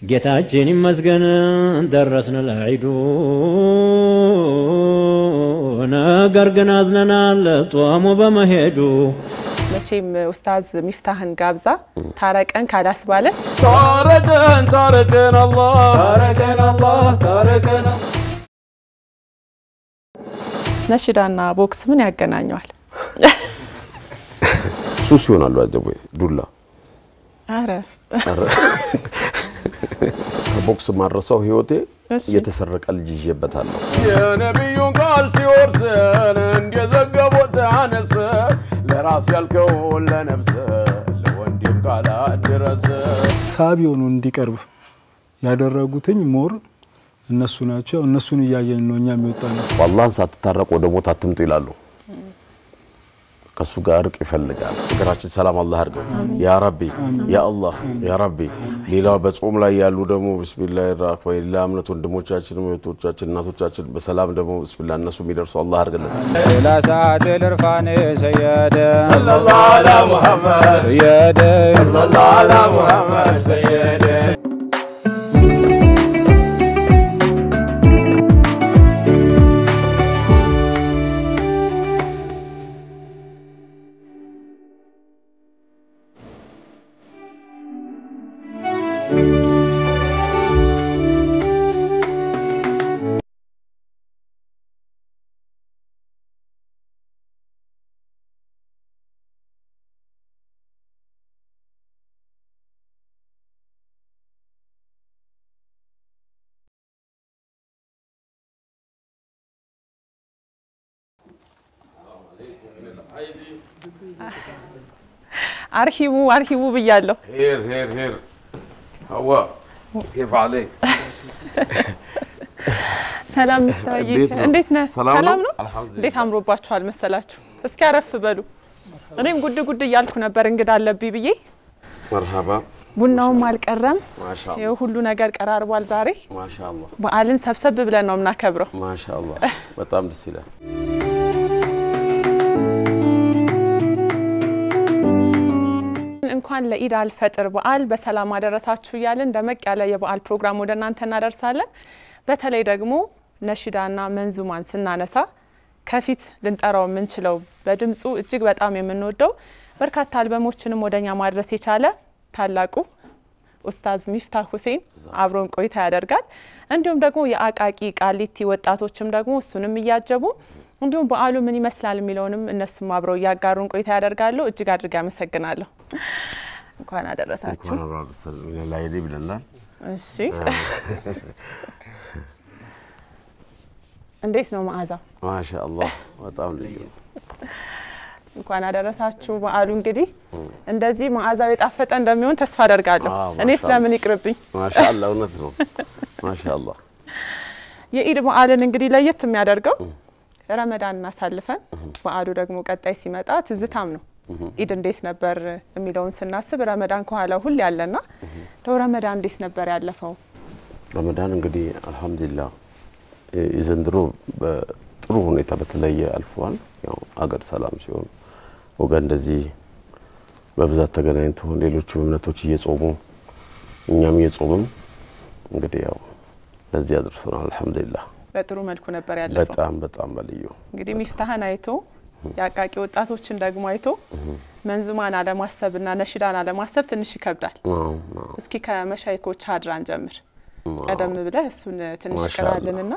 ጌታችን ይመስገን ደረስን ለዒዱ ነገር ግን አዝነናል ጦሙ በመሄዱ መቼም ኡስታዝ ሚፍታህን ጋብዛ ታረቀን ካላስባለች ታረቀን አላህ ነሽዳና ቦክስ ምን ያገናኘዋል? ሱስ ይሆናሉ አጀቦ ዱላ አረ ቦክስ ማረሳው ህይወቴ የተሰረቀ ልጅ ይዤበታለሁ የነብዩን ቃል ሲወርሰን እንደዘገቡት አነሰ ለራስ ያልከው ለነፍስ ለወንድም ቃል አድረሰ ሳቢው ነው እንዲቀርብ ያደረጉትኝ ሞር እነሱ ናቸው እነሱን ያያየን ነው እኛ የሚወጣነው والله ሳትታረቁ ወደ ሞት አትምጡ ይላሉ ከሱ ጋር እርቅ ይፈልጋል ሀገራችን ሰላም አላህ አርገው ያ ረቢ ያ አላህ ያ ረቢ ሌላው በጾም ላይ ያሉ ደግሞ ቢስሚላህ الرحمن ለአምነት ወንድሞቻችን ወይቶቻችን እናቶቻችን በሰላም ደግሞ ቢስሚላህ እነሱ የሚደርሱ አላህ አርገልን لا ساعة العرفان سيادة صلى الله على محمد سيادة صلى الله على محمد سيدنا أرحبوا بيالله هير هوا كيف عليك سلام مفتاحيك انديتنا سلام ነው እንዴት አምሮባችኋል መሰላችሁ እስኪ አረፍ በሉ እኔም ጉድ እያልኩ ነበር እንግዳ አለብኝ ብዬ مرحبا ቡናውም አልቀረም ማሻአላ ይሄ ሁሉ ነገር ቀራርቧል ዛሬ ማሻአላ በዓልን ሰብሰብ ብለን ነው ምናከብረው ማሻአላ በጣም ደስ ይላል እንኳን ለኢድ አልፈጥር በዓል በሰላም አደረሳችሁ ያለን ደመቅ ያለ የበዓል ፕሮግራም ወደ እናንተ እናደርሳለን በተለይ ደግሞ ነሽዳና መንዙማን ስናነሳ ከፊት ልንጠራው ምንችለው በድምጹ እጅግ በጣም የምንወደው በርካታ አልበሞችንም ወደኛ ማድረስ የቻለ ታላቁ ኡስታዝ ሚፍታህ ሁሴን አብሮን ቆይታ ያደርጋል እንዲሁም ደግሞ የአቃቂ ቃሊቲ ወጣቶችም ደግሞ እሱንም ያያጀቡ እንዲሁም በዓሉ ምን ይመስላል የሚለውንም እነሱም አብረው ያጋሩን ቆይታ ያደርጋሉ እጅግ አድርጋ መሰግናለሁ እንኳን አደረሳችሁ እንኳን አደረሳችሁ ለላይዲ ብለናል እሺ እንዴት ነው መዓዛው ማሻአላ በጣም ልዩ እንኳን አደረሳችሁ በዓሉ እንግዲህ እንደዚህ መዓዛው የጣፈጠ እንደሚሆን ተስፋ አደርጋለሁ እኔ ስለምን ይቅርብኝ ማሻአላ እውነት ነው ማሻአላ የኢድ በዓልን እንግዲህ ለየት የሚያደርገው ረመዳን እናሳልፈን በዓሉ ደግሞ ቀጣይ ሲመጣ ትዝታም ነው ኢድ እንዴት ነበር የሚለውን ስናስብ ረመዳን ከኋላው ሁሉ ያለና ረመዳን እንዴት ነበር ያለፈው ረመዳን እንግዲህ አልহামዱሊላህ ይዘንድሮ በጥሩ ሁኔታ በተለየ አልፏል ያው አገር ሰላም ሲሆን ወገን እንደዚህ በብዛት ተገናኝተው ሌሎች እምነቶች እየጾሙ እኛም እየጾምም እንግዲህ ያው ለዚህ አድርሰናል አልহামዱሊላህ በጥሩ መልኩ ነበር ያለፈው በጣም በልዩ እንግዲህ ሚፍታህን አይቶ ያቃቂ ወጣቶችን ደግሞ አይቶ መንዙማን አለማሰብና ነሽዳን አለማሰብ ትንሽ ይከብዳል እስኪ ከመሻይኮች ሀድራን ጀምር ቀደም ብለህ እሱን ትንሽ ቀራልንና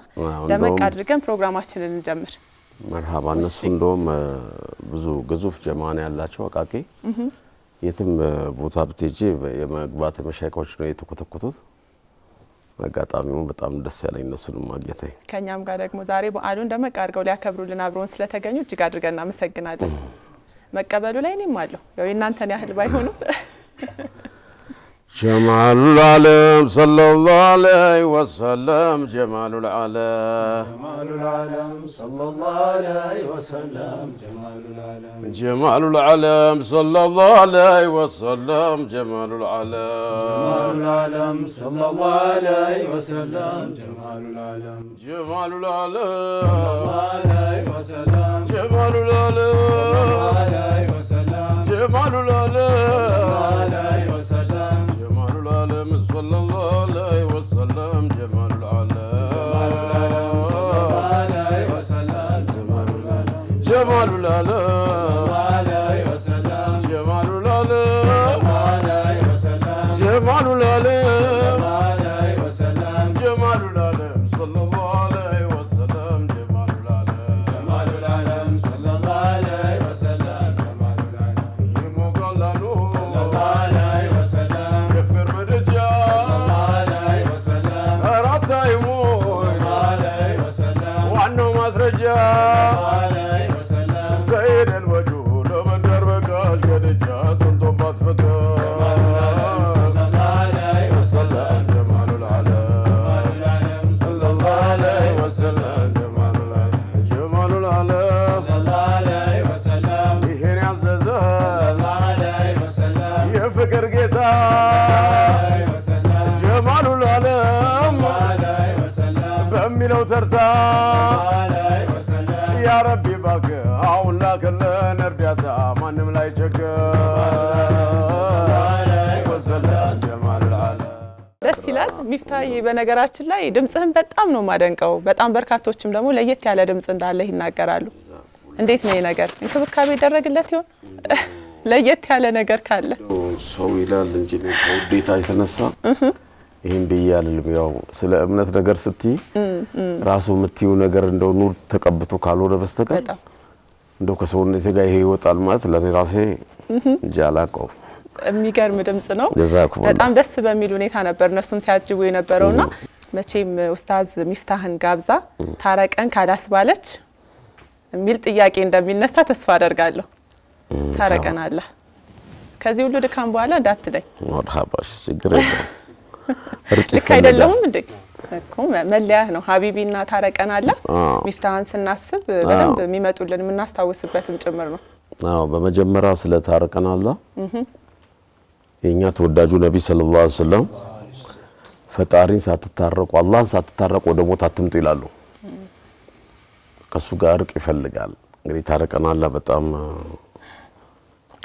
ደመቅ አድርገን ፕሮግራማችንን እንጀምር مرحبا እነሱ እንደውም ብዙ ግዙፍ ጀማዓን ያላቸው አቃቂ የትም ቦታ ብትጂ የመግባት መሻይኮች ነው የተኮተኮቱት አጋጣሚው በጣም ደስ ያለኝ እነሱንም ማግኘቴ ከኛም ጋር ደግሞ ዛሬ በዓሉን ደመቅ አድርገው ሊያከብሩልን አብሮን ስለተገኙ እጅግ አድርገን እናመሰግናለን መቀበሉ ላይ እኔም አለሁ ያው እናንተን ያህል ባይሆንም جمال العالم صلى الله عليه وسلم جمال العالم جمال العالم صلى الله عليه وسلم جمال العالم جمال العالم صلى الله عليه وسلم جمال العالم جمال العالم صلى الله عليه وسلم جمال العالم جمال العالم صلى الله عليه وسلم جمال العالم صلى الله عليه وسلم جمال العالم عليه وسلم جمال العالم صلى الله عليه العالم جمال العالم صلى الله عليه وسلم جمال العالم صلى الله عليه وسلم جمال العالم يمقللو صلى الله عليه وسلم يفكر بالرجال صلى الله عليه وسلم راتا يموت صلى الله عليه وسلم وعنه مسرجال عليه وسلم سيد الوجود بدر بقاش قدجا سلطبات فكر صلى الله عليه وسلم جمال العالم صلى الله عليه وسلم جمال العالم صلى الله عليه وسلم ይሄን ያዘዘ صلى الله عليه وسلم የፍቅር ጌታ عليه وسلم ጀማሉ العالم عليه وسلم በሚለው ተርታ عليه وسلم ያ ረቢ እባክህ አሁን ላክልን እርዳታ ማንም ላይ ቸገር ጀማሉ العالم ደስ ይላል ሚፍታዬ በነገራችን ላይ ድምጽህን በጣም ነው ማደንቀው በጣም በርካቶችም ደግሞ ለየት ያለ ድምጽ እንዳለ ይናገራሉ እንዴት ነው ነገር እንክብካቤ ይደረግለት ይሆን ለየት ያለ ነገር ካለ ሰው ይላል እንጂ ከውዴታ የተነሳ ይሄን በያልልም ያው ስለ እምነት ነገር ስትይ ራሱ የምትዩ ነገር እንደው ኑር ተቀብቶ ካልሆነ በስተቀር እንደው ከሰውነቴ ጋር ይሄ ይወጣል ማለት ለኔ ራሴ ጃላቀው የሚገርም ድምጽ ነው ጀዛኩም በጣም ደስ በሚል ሁኔታ ነበር እነሱም ሲያጅቡ የነበረውና መቼም ኡስታዝ ሚፍታህን ጋብዛ ታረቀን ካላስባለች የሚል ጥያቄ እንደሚነሳ ተስፋ አደርጋለሁ ታረቀን አለ ከዚህ ሁሉ ድካም በኋላ እንዳትለኝ መርሐባሽ ችግር የለም ልክ አይደለሁም እንዴ እኮ መለያ ነው ሀቢቢና ታረቀን አለ ሚፍታህን ስናስብ በደንብ የሚመጡልን የምናስታውስበትም ጭምር ነው አዎ በመጀመሪያ ስለ ታረቀን አለ የኛ ተወዳጁ ነብይ ሰለላሁ ዐለይሂ ወሰለም ፈጣሪን ሳትታረቁ አላህን ሳትታረቁ ወደ ሞት አትምጡ ይላሉ ከሱ ጋር እርቅ ይፈልጋል እንግዲህ ታረቀን አለ በጣም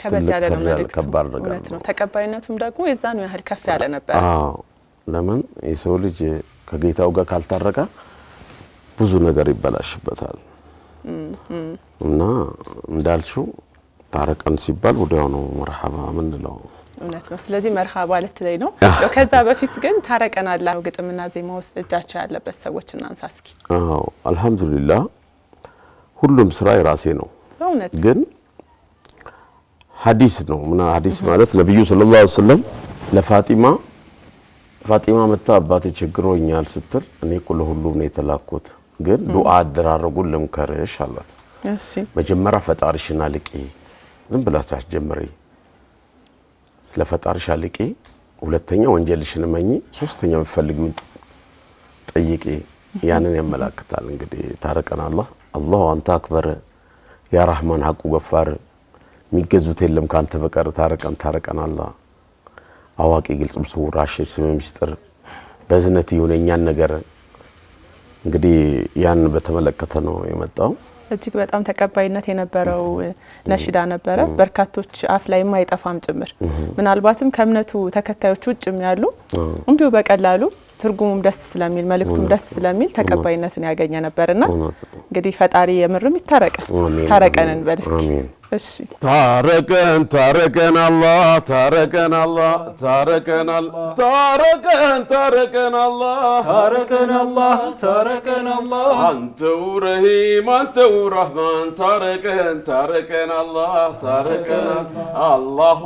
ከበድ ያለ ከባድ ነገር ነው ተቀባይነቱም ደግሞ የዛኑ ያህል ከፍ ያለ ነበር አዎ ለምን የሰው ልጅ ከጌታው ጋር ካልታረቀ ብዙ ነገር ይበላሽበታል እና እንዳልሽው ታረቀን ሲባል ወዲያው ነው መርሐባ ምን ነው እውነት ነው ስለዚህ መርሐባ ለትለይ ነው ከዛ በፊት ግን ታረቀን አለ ግጥምና ዜማ ውስጥ እጃቸው ያለበት ሰዎች እናንሳ እስኪ አዎ አልহামዱሊላህ ሁሉም ስራ የራሴ ነው እውነት ግን ሐዲስ ነው እና ሐዲስ ማለት ነብዩ ሰለላሁ ዐለይሂ ወሰለም ለፋጢማ መጣ አባቴ ቸግሮኛል ስትል እኔ ለሁሉም ነው የተላኩት ግን ዱዓ አደራረጉን ለምከርሽ አላት እሺ መጀመሪያ ፈጣሪሽና ልቂ ዝም ብላሽ ጀምሪ ስለ ፈጣሪሽ ልቂ ሁለተኛ ወንጀልሽን መኝ ሶስተኛ ምፈልጊው ጠይቂ ያንን ያመላክታል እንግዲህ ታረቀን አላህ አንተ አክበር ያ ረህማን ሐቁ ገፋር ሚገዙት የለም ካንተ በቀር ታረቀን አላህ አዋቂ ግልጽ ምስውር አሽሽ ስምምስጥር በዝነት ይሁንኛን ነገር እንግዲህ ያን በተመለከተ ነው የመጣው እጅግ በጣም ተቀባይነት የነበረው ነሽዳ ነበረ በርካቶች አፍ ላይ ማይጠፋም ጭምር ምናልባትም ከእምነቱ ተከታዮች ውጭም ያሉ እንዲሁ በቀላሉ ትርጉሙም ደስ ስለሚል መልእክቱም ደስ ስለሚል ተቀባይነትን ያገኘ ነበርና እንግዲህ ፈጣሪ የምርም ታረቀንን በልስኪ አሜን እሺ ታረቀን አላህ ታረቀን አላህ ታረቀን አላህ ታረቀን አላህ ታረቀን አላህ ታረቀን አላህ አንተው ረሂም አንተው ረህማን ታረቀን አላህ ታረቀን አላህ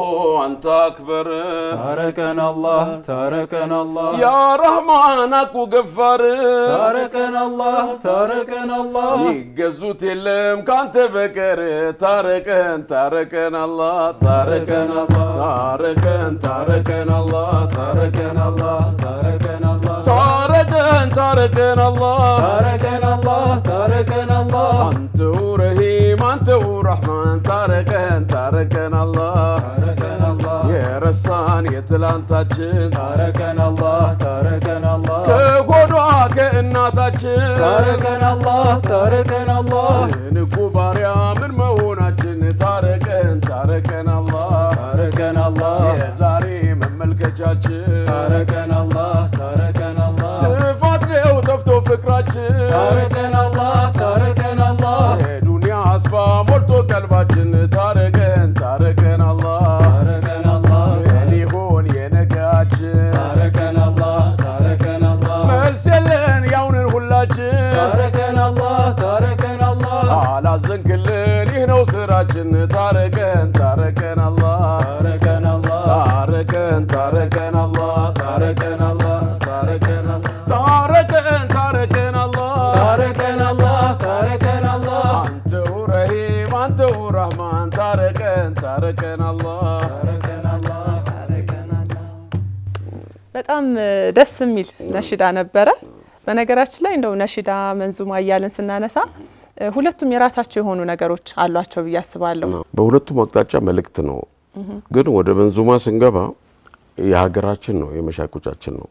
አንተ አክበር ታረቀን አላህ ያ ረህማን አቁ ገፋር ታረቀን አላህ ይገዙት የለም ካንተ በቀር ታረቀን አላህ ታረቀን አላህ ታረቀን አላህ ታረቀን አላህ ታረቀን አላህ አንተው ረሂም አንተው ረህማን ታረቀን አላህ የረሳን የትላንታችን ታረቀን አላህ ከጎዷ ከእናታችን ታረቀን አላህ ንቁ ባሪያ ምን መሆናችን ታረቀን አላህ የዛሬ መመልከቻችን ታረቀን አላህ ጥፋት ነው ጠፍቶ ፍቅራችን ታረቀን አላህ የዱንያ አስባ ሞልቶ ቀልባችን ታረቀን አላህ ሊሆን የነጋችን ፍቅራችን ታረቀን ታረቀን አላህ ታረቀን አላህ ታረቀን ታረቀን አላህ ታረቀን አላህ ታረቀን ታረቀን ታረቀን አላህ ታረቀን አላህ ታረቀን አላህ አንተው ረሂም አንተው ረህማን ታረቀን ታረቀን አላህ ታረቀን አላህ ታረቀን አላህ በጣም ደስ የሚል ነሽዳ ነበረ። በነገራችን ላይ እንደው ነሽዳ መንዙማ እያልን ስናነሳ ሁለቱም የራሳቸው የሆኑ ነገሮች አሏቸው ብዬ አስባለሁ። በሁለቱም አቅጣጫ መልእክት ነው። ግን ወደ መንዙማ ስንገባ የሀገራችን ነው የመሻይኮቻችን ነው።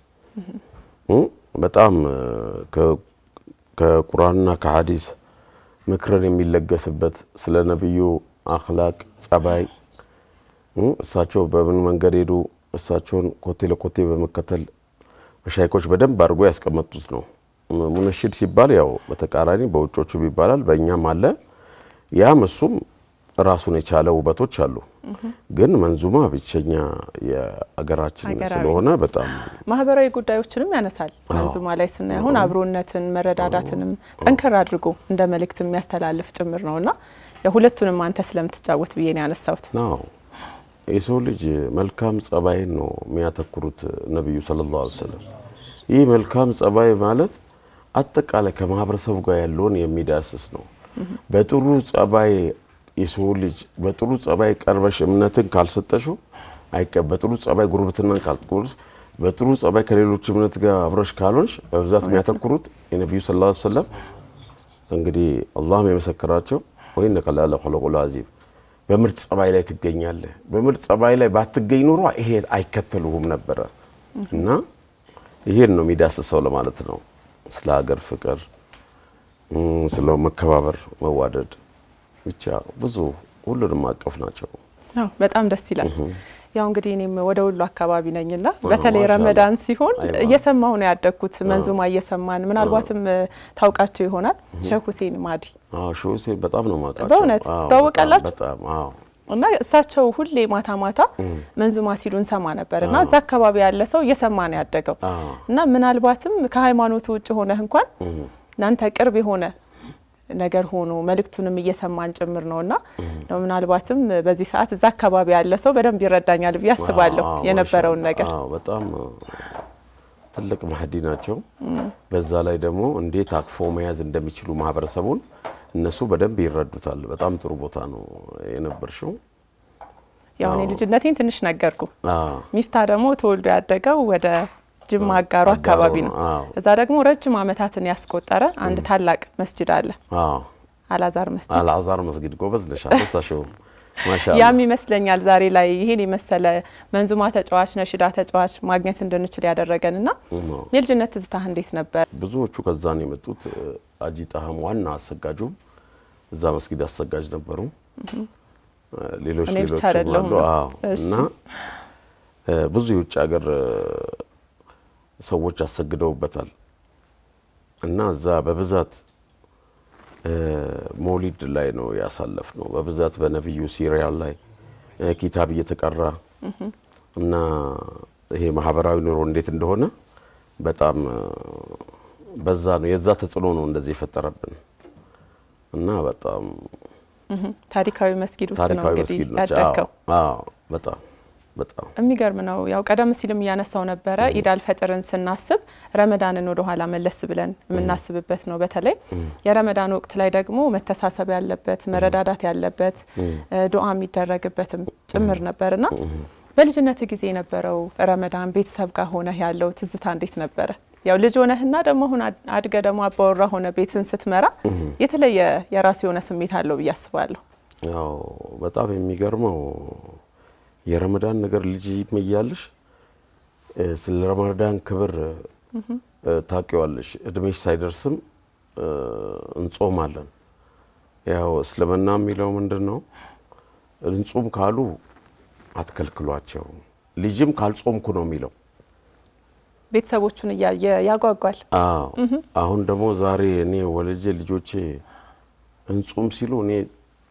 በጣም ከቁርአንና ከሐዲስ ምክርን የሚለገስበት ስለ ነብዩ አኽላቅ ጸባይ እሳቸው በምን መንገድ ሄዱ እሳቸውን ኮቴ ለኮቴ በመከተል መሻይኮች በደንብ አድርጎ ያስቀመጡት ነው። ሙነሽድ ሲባል ያው በተቃራኒ በውጮቹ ይባላል በእኛም አለ። ያም እሱም ራሱን የቻለ ውበቶች አሉ። ግን መንዙማ ብቸኛ የአገራችን ስለሆነ በጣም ማህበራዊ ጉዳዮችንም ያነሳል። መንዙማ ላይ ስናይ አሁን አብሮነትን መረዳዳትንም ጠንከር አድርጎ እንደ መልእክት የሚያስተላልፍ ጭምር ነውና የሁለቱንም አንተ ስለምትጫወት ብዬ ነው ያነሳሁት። ነው የሰው ልጅ መልካም ጸባይን ነው የሚያተኩሩት ነብዩ ሰለላሁ ዐለይሂ ወሰለም። ይህ መልካም ጸባይ ማለት አጠቃላይ ከማህበረሰቡ ጋር ያለውን የሚዳስስ ነው። በጥሩ ጸባይ የሰው ልጅ በጥሩ ጸባይ ቀርበሽ እምነትን ካልሰጠሽው በጥሩ ጸባይ ጉርብትናን ካልቆርሽ በጥሩ ጸባይ ከሌሎች እምነት ጋር አብረሽ ካልሆንሽ በብዛት የሚያተኩሩት የነብዩ ሰለላሁ ዐለይሂ ወሰለም እንግዲህ አላህም የመሰከራቸው ወይነከ ለአላ ኹሉቁል አዚም በምርጥ ጸባይ ላይ ትገኛለህ። በምርጥ ጸባይ ላይ ባትገኝ ኖሮ ይሄ አይከተሉም ነበር እና ይሄን ነው የሚዳስሰው ለማለት ነው። ስለ ሀገር ፍቅር ስለ መከባበር መዋደድ ብቻ ብዙ ሁሉንም አቀፍ ናቸው። አዎ በጣም ደስ ይላል። ያው እንግዲህ እኔም ወደ ወሎ አካባቢ ነኝና በተለይ ረመዳን ሲሆን እየሰማሁ ነው ያደኩት። መንዙማ እየሰማን ምናልባትም ታውቃቸው ይሆናል ሼህ ሁሴን ማዲ። ሼህ ሁሴን በጣም ነው ማውቃቸው። በእውነት ታውቃላችሁ? በጣም አዎ። እና እሳቸው ሁሌ ማታ ማታ መንዙማ ሲሉን ሰማ ነበርና እዛ አካባቢ ያለ ሰው እየሰማ ነው ያደገው። እና ምናልባትም ከሃይማኖቱ ውጭ ሆነህ እንኳን ናንተ ቅርብ የሆነ ነገር ሆኖ መልእክቱንም እየሰማን ጭምር ነውና ነው ምናልባትም በዚህ ሰዓት እዛ አካባቢ ያለ ሰው በደንብ ይረዳኛል ብዬ አስባለሁ የነበረውን ነገር። በጣም ትልቅ ማህዲ ናቸው። በዛ ላይ ደግሞ እንዴት አክፎ መያዝ እንደሚችሉ ማህበረሰቡን እነሱ በደንብ ይረዱታል። በጣም ጥሩ ቦታ ነው የነበርሽው። ያው እኔ ልጅነቴን ትንሽ ነገርኩ። ሚፍታ ደግሞ ተወልዶ ያደገው ወደ ጅማ አጋሩ አካባቢ ነው። እዛ ደግሞ ረጅም አመታትን ያስቆጠረ አንድ ታላቅ መስጂድ አለ። አልአዛር መስጂድ። አልአዛር መስጊድ ጎበዝ ነሽ አልሳሽው ማሻአላ። ያም ይመስለኛል ዛሬ ላይ ይሄን የመሰለ መንዙማ ተጫዋች ነሽዳ ተጫዋች ማግኘት እንድንችል ያደረገንና የልጅነት ትዝታህ እንዴት ነበር? ብዙዎቹ ከዛ ነው የመጡት። አጂ ጣህም ዋና አሰጋጁ እዛ መስጊድ አሰጋጅ ነበሩ። ሌሎች አሉ። እና ብዙ የውጭ ሀገር ሰዎች አሰግደውበታል። እና እዛ በብዛት ሞሊድ ላይ ነው ያሳለፍነው። በብዛት በነብዩ ሲሪያል ላይ ኪታብ እየተቀራ እና ይሄ ማህበራዊ ኑሮ እንዴት እንደሆነ በጣም በዛ ነው የዛ ተጽዕኖ ነው እንደዚህ የፈጠረብን። እና በጣም ታሪካዊ መስጊድ ውስጥ ነው እንግዲህ ያደከው። በጣም የሚገርም ነው። ያው ቀደም ሲልም ያነሳው ነበረ ኢዳል ፈጥርን ስናስብ ረመዳንን ወደ ኋላ መለስ ብለን የምናስብበት ነው። በተለይ የረመዳን ወቅት ላይ ደግሞ መተሳሰብ ያለበት መረዳዳት ያለበት ዱዓ የሚደረግበትም ጭምር ነበርና በልጅነት ጊዜ የነበረው ረመዳን ቤተሰብ ጋር ሆነ ያለው ትዝታ እንዴት ነበረ? ያው ልጅ ሆነህና ደግሞ አሁን አድገ ደግሞ አባወራ ሆነ ቤትን ስትመራ የተለየ የራሱ የሆነ ስሜት አለው ብዬ አስባለሁ። ያው በጣም የሚገርመው የረመዳን ነገር ልጅ እያለሽ ስለ ረመዳን ክብር ታውቂዋለሽ። እድሜሽ ሳይደርስም እንጾማለን። ያው እስልምና የሚለው ምንድነው? እንጾም ካሉ አትከልክሏቸው። ልጅም ካልጾምኩ ነው የሚለው። ቤተሰቦቹን ያጓጓል። አሁን ደግሞ ዛሬ እኔ ወልጄ ልጆቼ እንጾም ሲሉ እኔ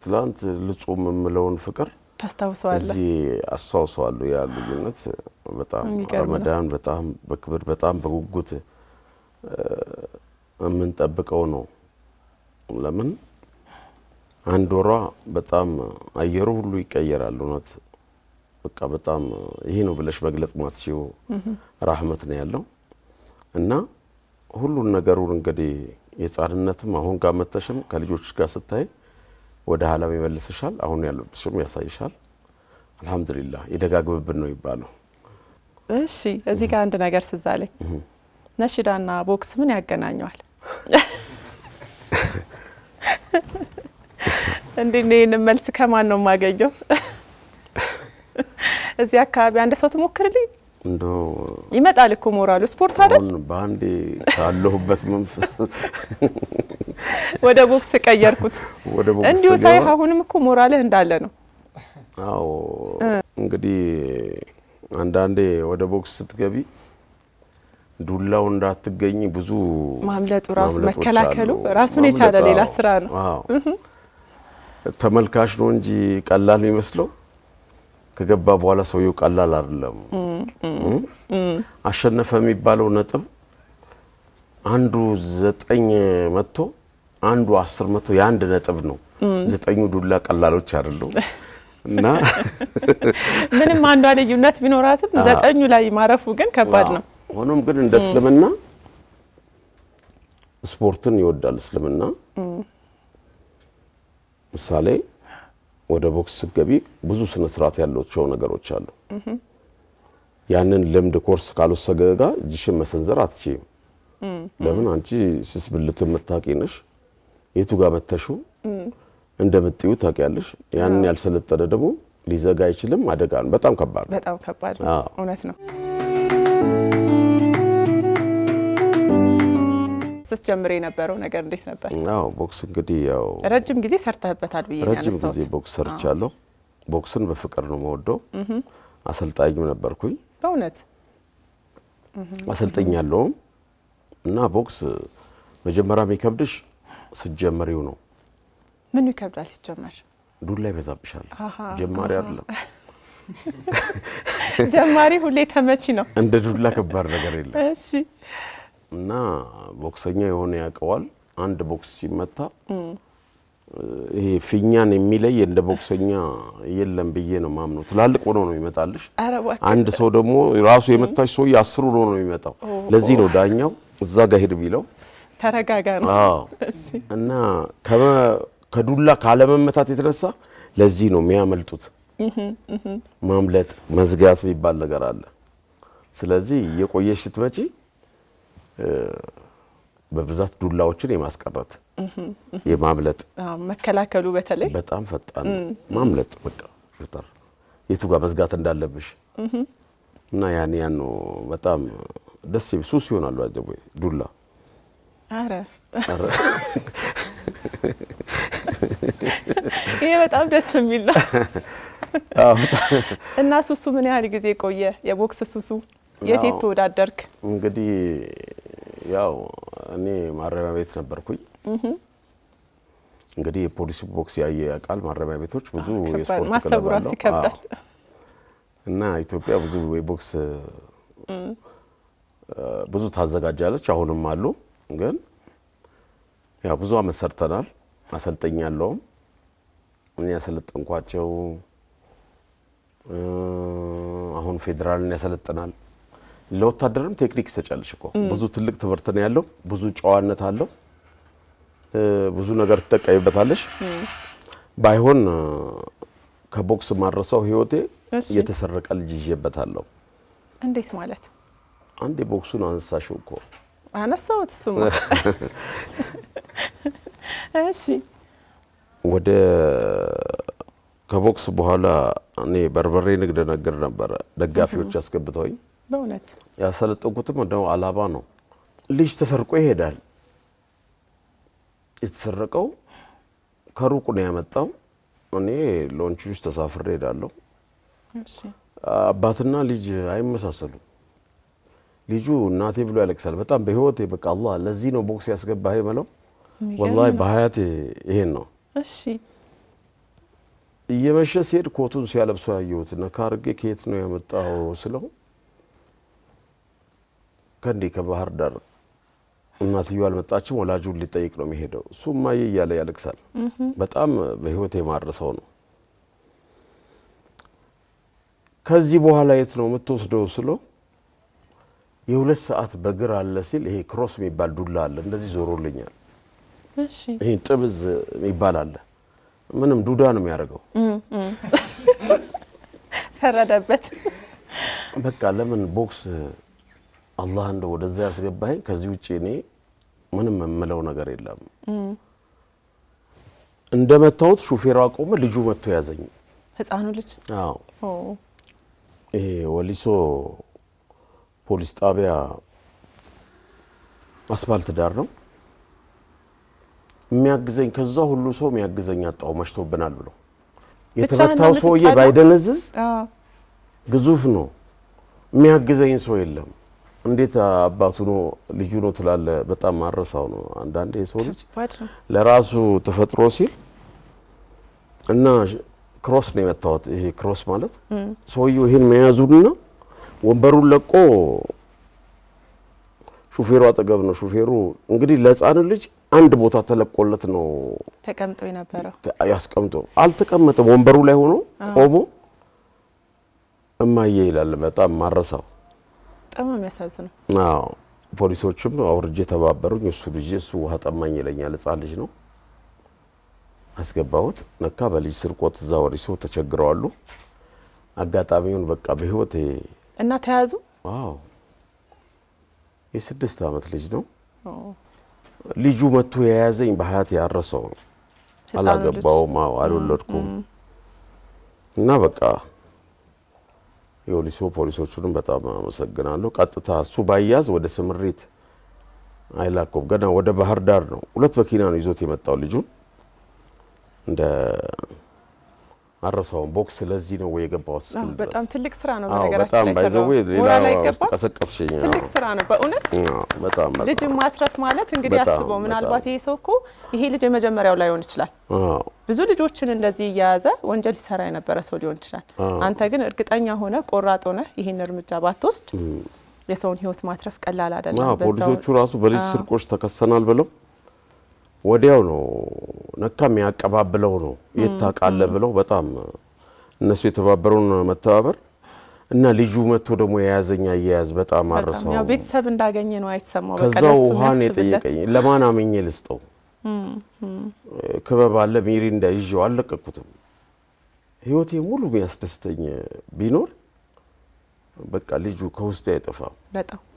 ትላንት ልጾም የምለውን ፍቅር ታስታውሰዋለህ? እዚህ አስታውሰዋለሁ። ያ ልዩነት በጣም ረመዳን በጣም በክብር በጣም በጉጉት የምንጠብቀው ነው። ለምን አንድ ወራ በጣም አየሩ ሁሉ ይቀየራል እውነት በቃ በጣም ይሄ ነው ብለሽ መግለጽ ማትችው ራህመት ነው ያለው እና ሁሉን ነገሩን እንግዲህ የጻድነትም አሁን ጋር መተሽም ከልጆች ጋር ስታይ ወደ ሐላም ይመልስሻል አሁን ያለብሽም ያሳይሻል አልহামዱሊላህ ይደጋግብብን ነው ይባላል እሺ እዚህ ጋር አንድ ነገር ትዛለኝ ነሽዳና ቦክስ ምን ያገናኘዋል እንዴ መልስ ከማን ነው ማገኘው እዚህ አካባቢ አንድ ሰው ተሞክርልኝ እንዶ ይመጣል እኮ ሞራሉ ስፖርት አይደል ባንዴ ካለሁበት መንፈስ ወደ ቦክስ ቀየርኩት ወደ ቦክስ እንዲው ሳይ አሁንም እኮ ሞራልህ እንዳለ ነው አዎ እንግዲህ አንዳንዴ ወደ ቦክስ ስትገቢ ዱላው እንዳትገኝ ብዙ ማምለጡ ራሱ መከላከሉ ራሱን የቻለ ሌላ ስራ ነው አዎ ተመልካች ነው እንጂ ቀላል የሚመስለው ከገባ በኋላ ሰውየው ቀላል አይደለም አሸነፈ የሚባለው ነጥብ አንዱ 9 መቶ አንዱ 10 መቶ ያንድ ነጥብ ነው 9 ዱላ ቀላሎች አይደለም እና ምንም አንዷ ልዩነት ቢኖራትም 9 ላይ ማረፉ ግን ከባድ ነው ሆኖም ግን እንደ እስልምና ስፖርትን ይወዳል እስልምና ምሳሌ ወደ ቦክስ ገቢ ብዙ ስነ ስርዓት ያላቸው ነገሮች አሉ ያንን ልምድ ኮርስ ካልወሰገጋ ጅሽም መሰንዘር አትችይም ለምን አንቺ ስስብልት መታቂነሽ የቱ ጋር መተሹ እንደምትዩ ታቂያለሽ ያንን ያልሰለጠነ ደግሞ ሊዘጋ አይችልም አደጋ ነው በጣም ከባድ ነው እውነት ነው ስትጀምር የነበረው ነገር እንዴት ነበር አዎ ቦክስ እንግዲህ ያው ረጅም ጊዜ ሰርተህበታል ብዬ ያነሳው ረጅም ጊዜ ቦክስ ሰርቻለሁ ቦክስን በፍቅር ነው የምወደው አሰልጣኝም ነበርኩኝ በእውነት አሰልጣኛለሁ እና ቦክስ መጀመሪያ የሚከብድሽ ስትጀምሪው ነው ምን ይከብዳል ሲጀመር ዱላ ይበዛብሻል ጀማሪ አይደለም ጀማሪ ሁሌ ተመቺ ነው እንደ ዱላ ከባድ ነገር የለም እሺ እና ቦክሰኛ የሆነ ያቀዋል አንድ ቦክስ ሲመታ ይሄ ፊኛን የሚለይ እንደ ቦክሰኛ የለም ብዬ ነው ማምነው ትላልቅ ሆኖ ነው ይመጣልሽ አንድ ሰው ደግሞ ራሱ የመታሽ ሰው ያ10 ሆኖ ነው የሚመጣው ለዚህ ነው ዳኛው እዛ ጋር ሄድ ቢለው ተረጋጋ ነው እሺ እና ከዱላ ካለመመታት የተነሳ ለዚህ ነው የሚያመልጡት ማምለጥ መዝጋት ቢባል ነገር አለ ስለዚህ የቆየሽ ስትመጪ በብዛት ዱላዎችን የማስቀረት የማምለጥ መከላከሉ በተለይ በጣም ፈጣን ማምለጥ በቃ ፍጥር የቱ ጋር መዝጋት እንዳለብሽ እና ያን ነው በጣም ደስ ይሱስ ይሆናል አጀብ ዱላ አረ ይሄ በጣም ደስ የሚል ነው እና ሱሱ ምን ያህል ጊዜ ቆየ የቦክስ ሱሱ የት ተወዳደርክ እንግዲህ ያው እኔ ማረሚያ ቤት ነበርኩኝ እንግዲህ የፖሊስ ቦክስ ያየ ያቃል ማረሚያ ቤቶች ብዙ የስፖርት ማሰቡ ራስ ይከብዳል እና ኢትዮጵያ ብዙ የቦክስ ብዙ ታዘጋጃለች አሁንም አሉ ግን ያው ብዙ አመት ሰርተናል አሰልጠኛለሁ እኔ ያሰለጠንኳቸው አሁን ፌደራልን ያሰለጥናል ለወታደርም ቴክኒክ ሰጫልሽ እኮ ብዙ ትልቅ ትምህርት ነው ያለው ብዙ ጨዋነት አለው ብዙ ነገር ተጠቃይበታለሽ ባይሆን ከቦክስ ማድረሰው ህይወቴ የተሰረቀ ልጅ ይዤበታለሁ እንዴት ማለት አንዴ ቦክሱን አንሳሽው እኮ አነሳውት ሱማ እሺ ወደ ከቦክስ በኋላ እኔ በርበሬ ንግድ ነገር ነበር ደጋፊዎች አስገብተውኝ በእውነት ያሰለጠንኩትም እንደው አላባ ነው ልጅ ተሰርቆ ይሄዳል የተሰረቀው ከሩቅ ነው ያመጣው እኔ ሎንች ውስጥ ተሳፍሬ ሄዳለሁ እሺ አባትና ልጅ አይመሳሰሉም ልጁ እናቴ ብሎ ያለቅሳል በጣም በህይወቴ በቃ አላህ ለዚህ ነው ቦክስ ያስገባህ ይመለው والله በሐያቴ ይሄን ነው እሺ እየመሸ ሲሄድ ኮቱን ሲያለብሰው ያየሁት ነካርጌ ከየት ነው ያመጣው ስለው ከንዲ ከባህር ዳር እናትየው አልመጣችም ወላጁን ሊጠይቅ ነው የሚሄደው እሱም ማየ እያለ ያለቅሳል በጣም በህይወት የማረሰው ነው ከዚህ በኋላ የት ነው የምትወስደው ስሎ የ2 ሰዓት በግር አለ ሲል ይሄ ክሮስ የሚባል ዱላ አለ እንደዚህ ዞሮልኛል እሺ ይሄ ጥብዝ የሚባል አለ ምንም ዱዳ ነው የሚያደርገው ፈረደበት በቃ ለምን ቦክስ አላህ እንደው ወደዛ ያስገባኝ ከዚህ ውጪ እኔ ምንም መመለው ነገር የለም እንደመታውት ሹፌሩ አቆመ ልጁ መጥቶ ያዘኝ ህፃኑ ልጅ አዎ ይሄ ወሊሶ ፖሊስ ጣቢያ አስፋልት ዳር ነው የሚያግዘኝ ከዛ ሁሉ ሰው የሚያግዘኝ አጣው መሽቶብናል ብሎ የተመታው ሰውዬ ባይደነዝዝ ግዙፍ ነው የሚያግዘኝ ሰው የለም እንዴት አባቱ ነው ልጁ ነው ትላለ በጣም ማረሳው ነው አንዳንዴ ሰው ልጅ ለራሱ ተፈጥሮ ሲል እና ክሮስ ነው የመታወት ይሄ ክሮስ ማለት ሰውዬው ይሄን መያዙና ወንበሩን ለቆ ሹፌሩ አጠገብ ነው ሹፌሩ እንግዲህ ለጻን ልጅ አንድ ቦታ ተለቆለት ነው ተቀምጦ የነበረው ያስቀምጦ አልተቀመጠም ወንበሩ ላይ ሆኖ ቆሞ እማዬ ይላል በጣም ማረሳው በጣም ያሳዝነው አዎ ፖሊሶችም አውርጄ ተባበሩኝ እሱ ልጅ እሱ ውሃ ጠማኝ ይለኛል ጻን ልጅ ነው አስገባውት ነካ በልጅ ስርቆት ዛወሪሶ ተቸግረዋሉ አጋጣሚውን በቃ በህይወት እና ተያዙ ዋው የ6 አመት ልጅ ነው ልጁ መጥቶ የያዘኝ በሐያት ያረሰው አላገባው ማው አልወለድኩም እና በቃ የወሊሶ ፖሊሶቹንም በጣም አመሰግናለሁ ቀጥታ እሱ ባያዝ ወደ ስምሪት አይላኮብ ገና ወደ ባህር ዳር ነው 2 መኪና ነው ይዞት የመጣው ልጁን እንደ አረሳው ቦክስ ለዚህ ነው የገባው እስኪ በጣም ትልቅ ስራ ነው በነገራችን ላይ ባይዘው ሌላ ተቀሰቀስሽኝ ትልቅ ስራ ነው በእውነት በጣም ልጅ ማትረፍ ማለት እንግዲህ አስበው ምናልባት ይሄ ሰው እኮ ይሄ ልጅ የመጀመሪያው ላይ ሆን ይችላል ብዙ ልጆችን እንደዚህ ያያዘ ወንጀል ሲሰራ የነበረ ሰው ሊሆን ይችላል አንተ ግን እርግጠኛ ሆነ ቆራጥ ሆነ ይሄን እርምጃ ባትወስድ የሰውን ህይወት ማትረፍ ቀላል አይደለም ፖሊሶቹ ራሱ በልጅ ስርቆሽ ተከሰናል ብለው ወዲያው ነው ነካም ያቀባብለው ነው የታቃለ ብለው በጣም እነሱ የተባበሩን መተባበር እና ልጁ መጥቶ ደግሞ የያዘኛ ያያዝ በጣም አረሳው ያው ቤተሰብ እንዳገኘ ነው አይተሰማው በቃ ከዛው ውሃን የጠየቀኝ ለማን አመኘ ልስጠው ክበብ አለ ሚሪንዳ ይዤው አለቀኩትም ህይወቴ ሙሉ የሚያስደስተኝ ቢኖር በቃ ልጁ ከውስጥ አይጠፋም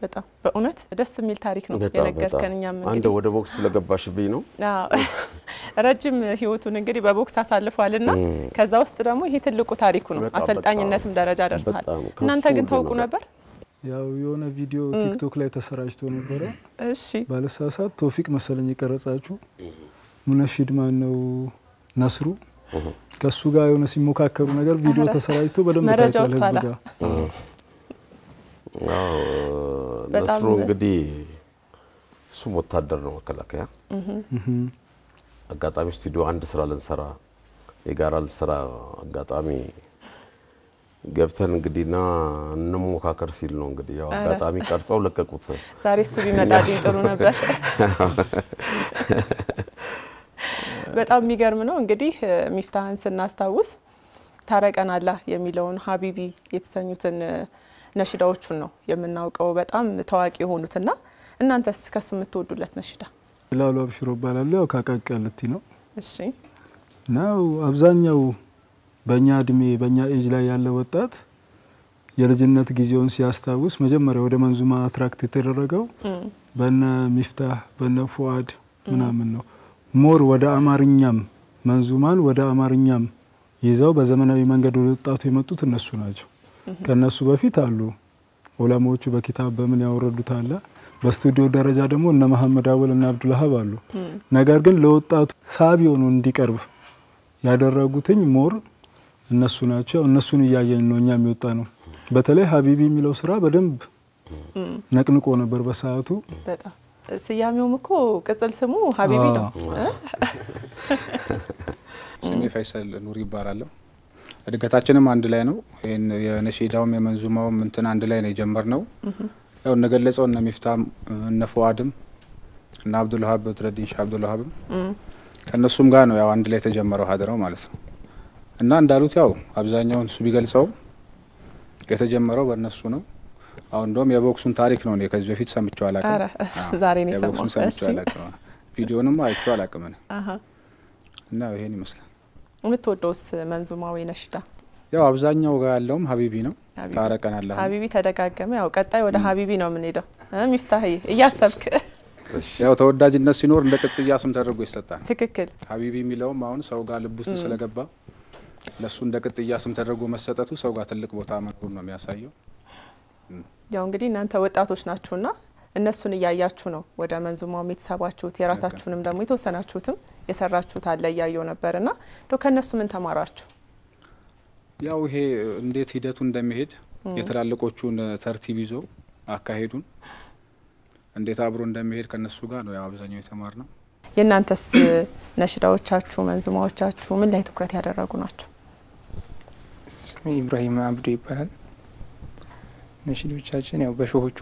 በጣም በእውነት ደስ የሚል ታሪክ ነው የነገርከንኛም እንግዲህ አንተ ወደ ቦክስ ስለገባሽብኝ ነው አዎ ረጅም ህይወቱን እንግዲህ በቦክስ አሳልፏልና ከዛ ውስጥ ደግሞ ይሄ ትልቁ ታሪኩ ነው አሰልጣኝነትም ደረጃ ደርሷል እናንተ ግን ታውቁ ነበር ያው የሆነ ቪዲዮ ቲክቶክ ላይ ተሰራጭቶ ነበር እሺ ባለሳሳት ቶፊቅ መሰለኝ ይቀርጻችሁ ሙነሺድ ማን ነው ነስሩ ከሱ ጋር የሆነ ሲሞካከሩ ነገር ቪዲዮ ተሰራጭቶ በደንብ ታይቷል ህዝብ ጋር ነስሩ እንግዲህ እሱ ወታደር ነው መከላከያ አጋጣሚ ስቱዲዮ አንድ ስራ ልንሰራ የጋራ ልንሰራ አጋጣሚ ገብተን እንግዲህና እንሞካከር ሲል ነው እንግዲህ ያው አጋጣሚ ቀርጸው ለቀቁት ዛሬ እሱ ቢመጣልኝ ጥሩ ነበር በጣም የሚገርም ነው እንግዲህ ሚፍታህን ስናስታውስ ታረቀናላ የሚለውን ሀቢቢ የተሰኙትን ነሽዳዎቹን ነው የምናውቀው በጣም ታዋቂ ሆኑትና እናንተስ ከሱ የምትወዱለት ነሽዳ ላሉ አብሽሮ ባላለው ያው ካቃቀልቲ ነው እሺ ነው አብዛኛው በእኛ እድሜ በእኛ ኤጅ ላይ ያለ ወጣት የልጅነት ጊዜውን ሲያስታውስ መጀመሪያ ወደ መንዙማ አትራክት የተደረገው በእነ ሚፍታህ በእነ ፉአድ ምናምን ነው ሞር ወደ አማርኛም መንዙማን ወደ አማርኛም ይዘው በዘመናዊ መንገድ ወደ ወጣቱ የመጡት እነሱ ናቸው ከነሱ በፊት አሉ ዑለማዎቹ በኪታብ በምን ያወረዱት አለ በስቱዲዮ ደረጃ ደግሞ እነ መሐመድ አወል እና አብዱልሃብ አሉ ነገር ግን ለወጣቱ ሳቢ ሆኖ እንዲቀርብ ያደረጉትኝ ሞር እነሱ ናቸው እነሱን ያያየን ነው እኛም ይወጣ ነው በተለይ ሀቢቢ የሚለው ስራ በደንብ ነቅንቆ ነበር በሰዓቱ በጣም ስያሜውም እኮ ቅጽል ስሙ ሀቢቢ ነው ስሜ ፈይሰል ኑሪ ይባላል እድገታችንም አንድ ላይ ነው ይሄን የነሺዳውም የመንዙማውም እንትን አንድ ላይ ነው የጀመርነው ያው ነገለጸው እነ ሚፍታም እነ ፉአድም እና አብዱል ወሃብ በድረዲን ሻህ አብዱል ወሃብ ከነሱም ጋር ነው ያው አንድ ላይ ተጀመረው ሀድራው ማለት ነው። እና እንዳሉት ያው አብዛኛውን እሱ ቢገልጸው የተጀመረው በእነሱ ነው። አሁን እንደውም የቦክሱን ታሪክ ነው እኔ ከዚህ በፊት ሰምቼው አላውቅም። አረ ዛሬ ነው የቦክሱን ሰምቼው አላውቅም። ቪዲዮንም አይቼው አላውቅም እኔ። እና ይሄን ይመስላል። የምትወደውስ መንዙማ ወይ ነሽዳ? ያው አብዛኛው ጋር ያለውም ሀቢቢ ነው። ታረቀን አለ ሀቢቢ ተደጋገመ። ያው ቀጣይ ወደ ሀቢቢ ነው የምንሄደው። ሚፍታህ እያሰብክ ያው ተወዳጅነት ሲኖር እንደ ቅጽያ ስም ተደርጎ ይሰጣል። ትክክል። ሀቢቢ የሚለውም አሁን ሰው ጋር ልብ ውስጥ ስለገባ ለሱ እንደ ቅጽያ ስም ተደርጎ መሰጠቱ ሰው ጋር ትልቅ ቦታ መኖሩን ነው የሚያሳየው። ያው እንግዲህ እናንተ ወጣቶች ናችሁና እነሱን እያያችሁ ነው ወደ መንዙማው የተሳባችሁት። የራሳችሁንም ደግሞ የተወሰናችሁትም የሰራችሁት አለ እያየው ነበርና ከነሱ ምን ተማራችሁ? ያው ይሄ እንዴት ሂደቱ እንደሚሄድ የተላልቆቹን ተርቲብ ይዞ አካሄዱን እንዴት አብሮ እንደሚሄድ ከነሱ ጋር ነው ያው አብዛኛው የተማርነው። የእናንተስ ነሽዳዎቻችሁ መንዙማዎቻችሁ ምን ላይ ትኩረት ያደረጉ ናቸው? ኢብራሂም አብዱ ይባላል። ነሽዶቻችን ያው በሾሆቹ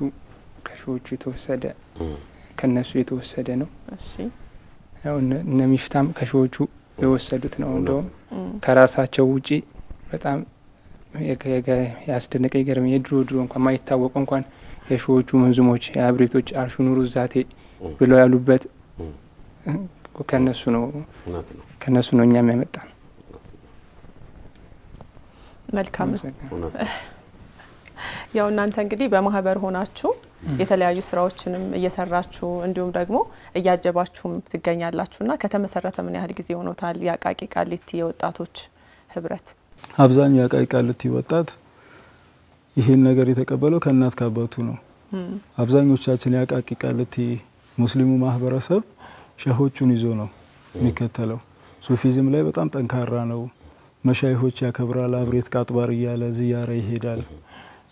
ከሾሆቹ የተወሰደ ከነሱ የተወሰደ ነው። እሺ ያው እነ ሚፍታም ከሾሆቹ የወሰዱት ነው። እንደውም ከራሳቸው ውጪ በጣም ያስደነቀ ይገርም የድሮ እንኳን ማይታወቁ እንኳን የሾሆቹ መንዙሞች የአብሬቶች አርሹ ኑሩ ዛቴ ብለው ያሉበት ከነሱ ነው እኛም ያመጣን። መልካም ያው እናንተ እንግዲህ በማህበር ሆናችሁ የተለያዩ ስራዎችንም እየሰራችሁ እንዲሁም ደግሞ እያጀባችሁም ትገኛላችሁና ከተመሰረተ ምን ያህል ጊዜ ሆኖታል የአቃቂ ቃሊቲ የወጣቶች ህብረት? አብዛኛው የአቃቂ ቃሊቲ ወጣት ይሄን ነገር የተቀበለው ከእናት ከአባቱ ነው። አብዛኞቻችን የአቃቂ ቃሊቲ ሙስሊሙ ማህበረሰብ ሸሆቹን ይዞ ነው የሚከተለው። ሱፊዝም ላይ በጣም ጠንካራ ነው። መሻይሆች ያከብራል። አብሬት ቃጥባር እያለ ዚያራ ይሄዳል።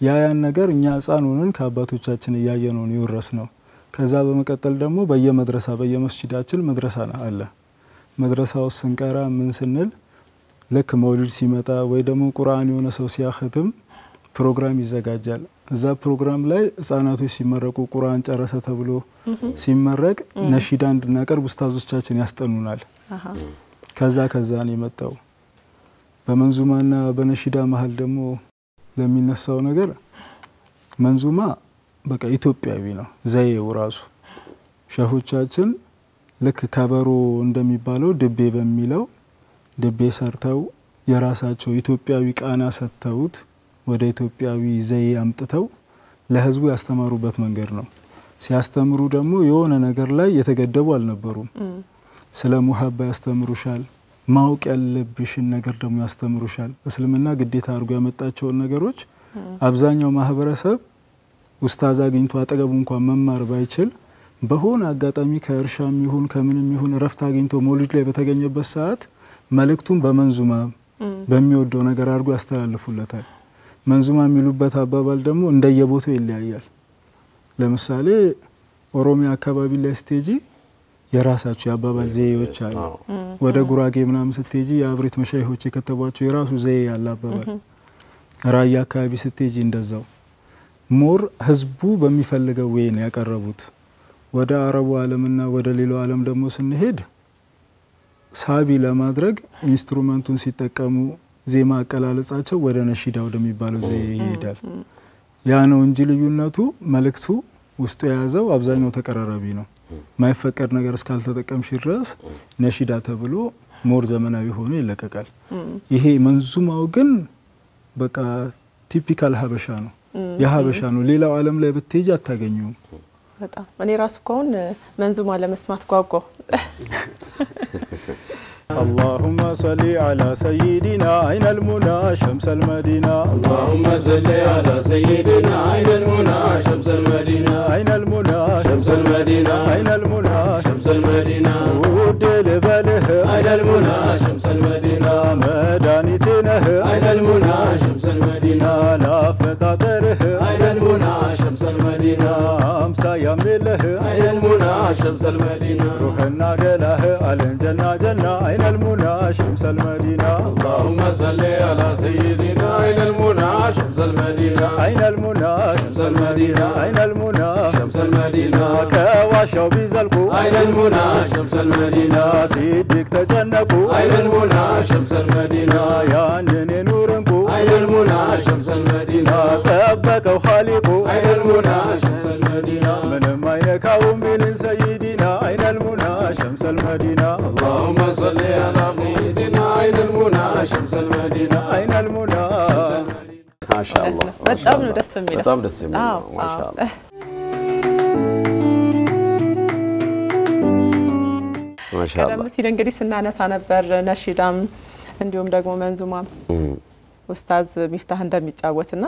ያን ነገር እኛ ህፃን ሆነን ከአባቶቻችን እያየነው ይወረስ ነው። ከዛ በመቀጠል ደግሞ በየመድረሳ በየመስጂዳችን መድረሳ አለ። መድረሳው ስንቀራ ምን ስንል ለክ መውሊድ ሲመጣ ወይ ደግሞ ቁርአን የሆነ ሰው ሲያختም ፕሮግራም ይዘጋጃል። እዛ ፕሮግራም ላይ ህፃናቶች ሲመረቁ ቁርአን ጨረሰ ተብሎ ሲመረቅ ነሺዳ እንድናቀርብ ኡስታዞቻችን ያስጠኑናል። ከዛ ነው የመጣው። በመንዙማና በነሺዳ መሃል ደግሞ ለሚነሳው ነገር መንዙማ በቃ ኢትዮጵያዊ ነው። ዘይው ራሱ ሸሆቻችን ልክ ከበሮ እንደሚባለው ድቤ በሚለው ድቤ ሰርተው የራሳቸው ኢትዮጵያዊ ቃና ሰጥተውት ወደ ኢትዮጵያዊ ዘይ አምጥተው ለህዝቡ ያስተማሩበት መንገድ ነው። ሲያስተምሩ ደግሞ የሆነ ነገር ላይ የተገደቡ አልነበሩም። ስለ ሙሐባ ያስተምሩሻል። ማወቅ ያለብሽን ነገር ደግሞ ያስተምሩሻል። እስልምና ግዴታ አድርጎ ያመጣቸውን ነገሮች አብዛኛው ማህበረሰብ ኡስታዝ አግኝቶ አጠገቡ እንኳን መማር ባይችል በሆነ አጋጣሚ ከእርሻም ይሁን ከምንም ይሁን ረፍት አግኝቶ መውሊድ ላይ በተገኘበት ሰዓት መልእክቱን በመንዙማ በሚወደው ነገር አድርጎ ያስተላልፉለታል። መንዙማ የሚሉበት አባባል ደግሞ እንደየቦታው ይለያያል። ለምሳሌ ኦሮሚያ አካባቢ ላይ ስቴጂ የራሳቸው የአባባል ዘይዎች አሉ። ወደ ጉራጌ ምናምን ስትሄጂ የአብሬት መሻይሆች የከተቧቸው የራሱ ዘይ ያለ አባባል። ራያ አካባቢ ስትሄጂ እንደዛው ሞር ህዝቡ በሚፈልገው ወይ ነው ያቀረቡት። ወደ አረቡ ዓለምና ወደ ሌላው ዓለም ደግሞ ስንሄድ ሳቢ ለማድረግ ኢንስትሩመንቱን ሲጠቀሙ ዜማ አቀላለጻቸው ወደ ነሺዳ ወደሚባለው ዘይ ይሄዳል። ያ ነው እንጂ ልዩነቱ መልእክቱ ውስጡ የያዘው አብዛኛው ተቀራራቢ ነው። ማይፈቀድ ነገር እስካልተጠቀምሽ ድረስ ነሺዳ ተብሎ ሞር ዘመናዊ ሆኖ ይለቀቃል። ይሄ መንዙማው ግን በቃ ቲፒካል ሀበሻ ነው። የሀበሻ ነው። ሌላው ዓለም ላይ ብትሄጂ አታገኙም። በጣም እኔ ራሱ ከሆነ መንዙማ ለመስማት ጓጓ። اللهم صل على سيدنا عين المنى شمس المدينة. اللهم صل على سيدنا عين المنى شمس المدينة. عين المنى شمس المدينة. عين المنى شمس المدينة. ودل بله عين المنى شمس المدينة. مدانيتنا عين المنى شمس المدينة. لا فتاطره عين المنى شمس المدينة. امسا يمله عين المنى شمس المدينة روحنا قلاه على جنة جنة عين المنى شمس المدينة اللهم صل على سيدنا عين المنى شمس المدينة عين المنى شمس المدينة عين المنى شمس المدينة كواشوا بيزلكو عين المنى شمس المدينة سيدك تجنكو عين المنى شمس المدينة يا نني نورنكو عين المنى شمس المدينة طبك وخالقو عين المنى شمس المدينة من ما يكاوم من سيدنا عين المنى شمس المدينة اللهم صل على سيدنا عين المنى شمس المدينة عين المنى ما شاء الله በጣም ነው ደስ የሚለው በጣም ደስ የሚለው ማሻአላህ ማሻአላህ ቀደም ሲል እንግዲህ ስናነሳ ነበር ነሺዳም እንዲሁም ደግሞ መንዙማም ኡስታዝ ሚፍታህ እንደሚጫወትና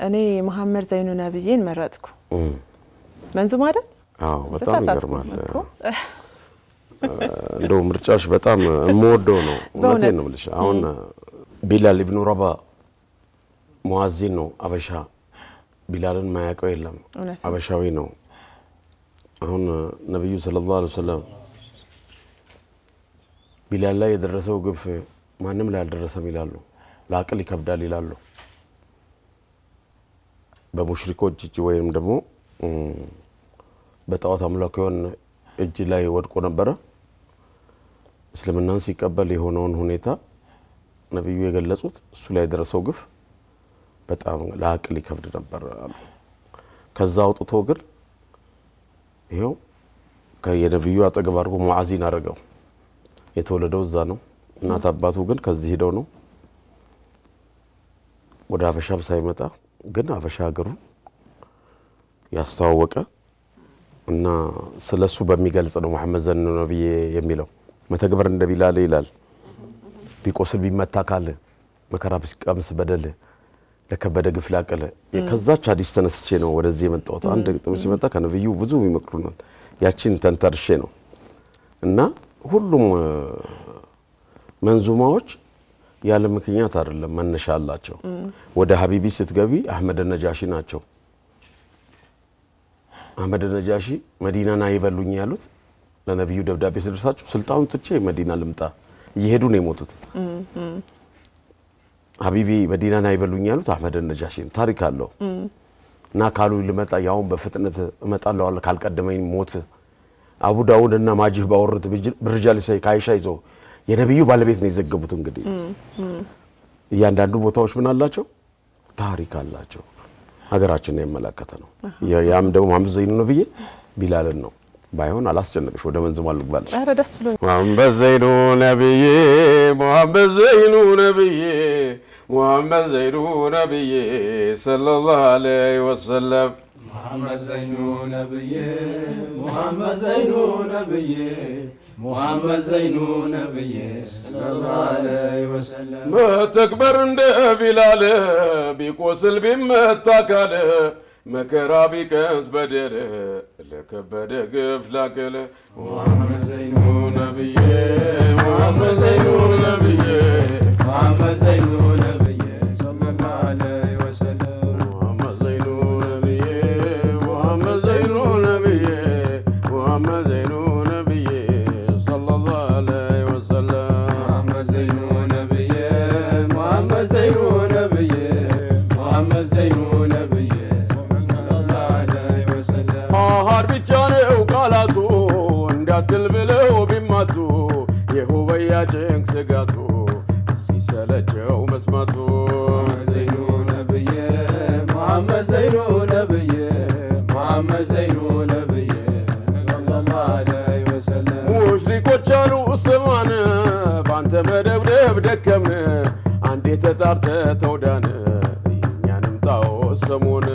እኔ መሐመድ ዘይኑ ነብይን መረጥኩ መንዙማ አይደል አዎ በጣም ይገርማል እንደው ምርጫሽ በጣም የምወደው ነው እውነቴን ነው ልሽ አሁን ቢላል ኢብኑ ረባ ሙአዚን ነው አበሻ ቢላልን ማያውቀው የለም አበሻዊ ነው አሁን ነብዩ ሰለላሁ ዐለይሂ ወሰለም ቢላል ላይ የደረሰው ግፍ ማንም ላይ አልደረሰም ይላሉ ለአቅል ይከብዳል ይላሉ በሙሽሪኮች እጅ ወይም ደግሞ በጣዖት አምላኪያን እጅ ላይ ወድቆ ነበር እስልምናን ሲቀበል የሆነውን ሁኔታ ነብዩ የገለጹት እሱ ላይ የደረሰው ግፍ በጣም ለአቅል ይከብድ ነበር ከዛ አውጥቶ ግን ይሄው ከየነብዩ አጠገብ አድርጎ ሙአዚን አረጋው የተወለደው እዛ ነው እናት አባቱ ግን ከዚህ ሄደው ነው ወደ አበሻም ሳይመጣ ግን አበሻ ሀገሩ ያስተዋወቀ እና ስለሱ በሚገልጽ ነው መሐመድ ዘኑ ነብይ የሚለው መተግበር እንደ ቢላል ይላል ቢቆስል ቢመታ ካለ መከራ ቢቀምስ በደል ለከበደ ግፍ ላቀለ ከዛች ሐዲስ ተነስቼ ነው ወደዚህ የመጣሁት አንድ ግጥም ሲመጣ ከነብዩ ብዙ ይመክሩናል ያቺን ተንተርሼ ነው እና ሁሉም መንዙማዎች ያለ ምክንያት አይደለም መነሻ አላቸው ወደ ሐቢቢ ስትገቢ አህመድ ነጃሺ ናቸው አህመድ ነጃሺ መዲናና ይበሉኝ ያሉት ለነብዩ ደብዳቤ ሲደርሳቸው ስልጣኑን ትቼ መዲና ልምጣ እየሄዱ ነው የሞቱት ሐቢቢ መዲናና ይበሉኝ ያሉት አህመድ ነጃሺ ታሪክ አለው እና ካሉ ልመጣ ያው በፍጥነት እመጣለሁ አለ ካልቀደመኝ ሞት አቡ ዳውድ እና ማጂህ ባወሩት ብርጃል ሳይ ካይሻ ይዞ የነብዩ ባለቤት ነው የዘገቡት እንግዲህ ያንዳንዱ ቦታዎች ምን አላቸው ታሪክ አላቸው ሀገራችንን የመለከተ ነው ያም ደግሞ መሐመድ ዘይኑ ነብይ ቢላልን ነው ባይሆን አላስጨነቅሽ ወደ መንዙማ ልግባልሽ አረ ደስ ብሎ መሐመድ ዘይኑ ነብይ መሐመድ ዘይኑ ነብይ መሐመድ ዘይኑ ነብይ ሰለላሁ ዐለይሂ ወሰለም محمد زينو نبيه محمد زينو نبيه محمد زينو نبيه صلى الله عليه وسلم ما تكبر عند بلال بيقوسل بمتاكل مكرا بكز بدر لكبد قفلاكل محمد زينو نبيه محمد زينو نبيه محمد زينو نبيه صلى الله عليه وسلم تلبلو بماتو يهويا جنك سقاتو سيسالجو مسماتو زينو نبيه محمد زينو نبيه محمد زينو نبيه صلى الله عليه وسلم مشركو جالو سمان بانت مدبدب دكمن عندي تطارت تودان يانم تاو سمون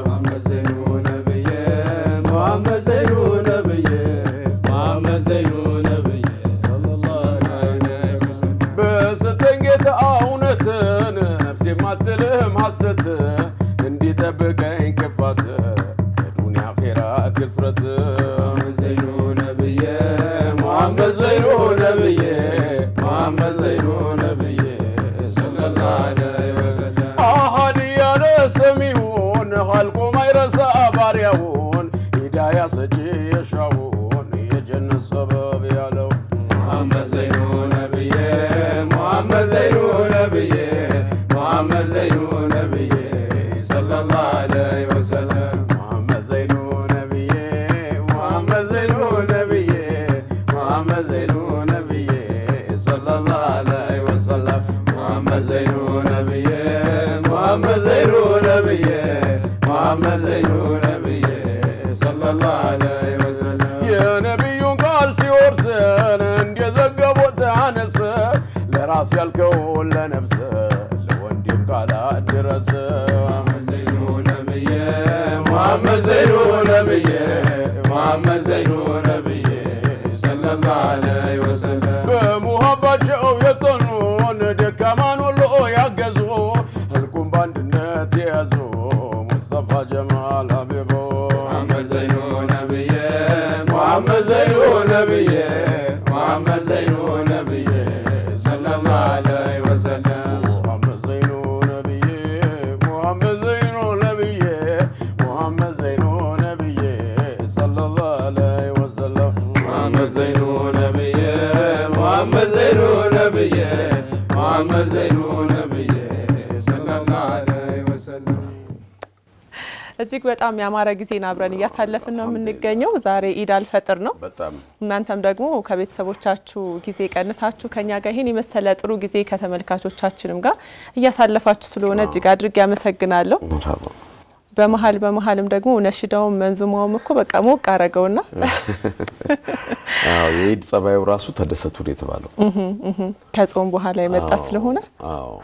محمد زينو نبيه محمد زينو نبيه محمد زينو نبيه صلى الله عليه وسلم بس تنجت اونتن نفسي ما تلهم حست اندي تبقين كفات كدنيا خيرا كسرت محمد زينو نبيه محمد زينو نبيه محمد زينو نبيه صلى الله عليه وسلم احد يا سميون خلقو ما يرسى باريون هدايا سجي يشاون يجن السبب يالو محمد زينو نبيه محمد زينو نبيه محمد زينو نبيه صلى الله عليه وسلم محمد زينو نبيه محمد زينو نبيه محمد زينو نبيه صلى الله عليه وسلم محمد زينو نبيه محمد زينو نبيه محمد زينو نبيه صلى الله عليه وسلم يا نبي قال سيورسن اندي زغبوت عنس لراس يالكون لنفسه لونديم قال ادرس محمد زينو نبيه محمد زينو نبيه محمد زينو نبيه صلى الله عليه وسلم بمحبته يطنون دكمان ولو يغزو الكم باندنت يازو مصطفى جمال حبيبو محمد زينو نبيه محمد زينو نبيه محمد زينو نبيه صلى الله عليه وسلم محمد زينو نبيه محمد زينو نبيه محمد زينو نبيه صلى الله عليه وسلم محمد زينو نبيه محمد زينو نبيه محمد زينو نبيه صلى الله عليه وسلم እጅግ በጣም ያማረ ጊዜን አብረን ያሳለፍን ነው የምንገኘው ዛሬ ኢድ አልፈጥር ነው በጣም እናንተም ደግሞ ከቤተሰቦቻችሁ ጊዜ ቀንሳችሁ ከኛ ጋር ይሄን የመሰለ ጥሩ ጊዜ ከተመልካቾቻችንም ጋር እያሳለፋችሁ ስለሆነ እጅግ አድርጌ ያመሰግናለሁ በመሐልም ደግሞ ነሽዳው መንዙማውም እኮ በቃ ሞቅ አረገውና አዎ የኢድ ጸባዩ ራሱ ተደሰቱ ነው የተባለው ከጾም በኋላ የመጣ ስለሆነ አዎ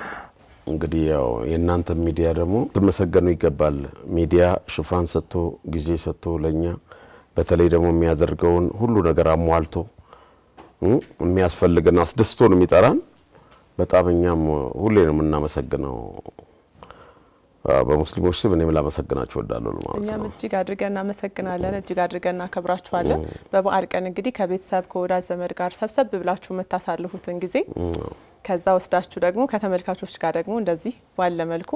እንግዲህ ያው የናንተ ሚዲያ ደግሞ ተመሰገኑ ይገባል ሚዲያ ሽፋን ሰጥቶ ጊዜ ሰጥቶ ለኛ በተለይ ደግሞ የሚያደርገውን ሁሉ ነገር አሟልቶ የሚያስፈልገን አስደስቶ ነው የሚጠራን በጣም እኛም ሁሌ ነው እናመሰግነው በሙስሊሞች ስም እኔም ላመሰግናችሁ ወዳለሁ ማለት ነው እኛም እጅግ አድርገን እናመሰግናለን እጅግ አድርገን እናከብራችኋለን በበዓል ቀን እንግዲህ ከቤተሰብ ከወዳጅ ዘመድ ጋር ሰብሰብ ብላችሁ መታሳልፉትን ጊዜ ከዛ ወስዳችሁ ደግሞ ከተመልካቾች ጋር ደግሞ እንደዚህ ባለ መልኩ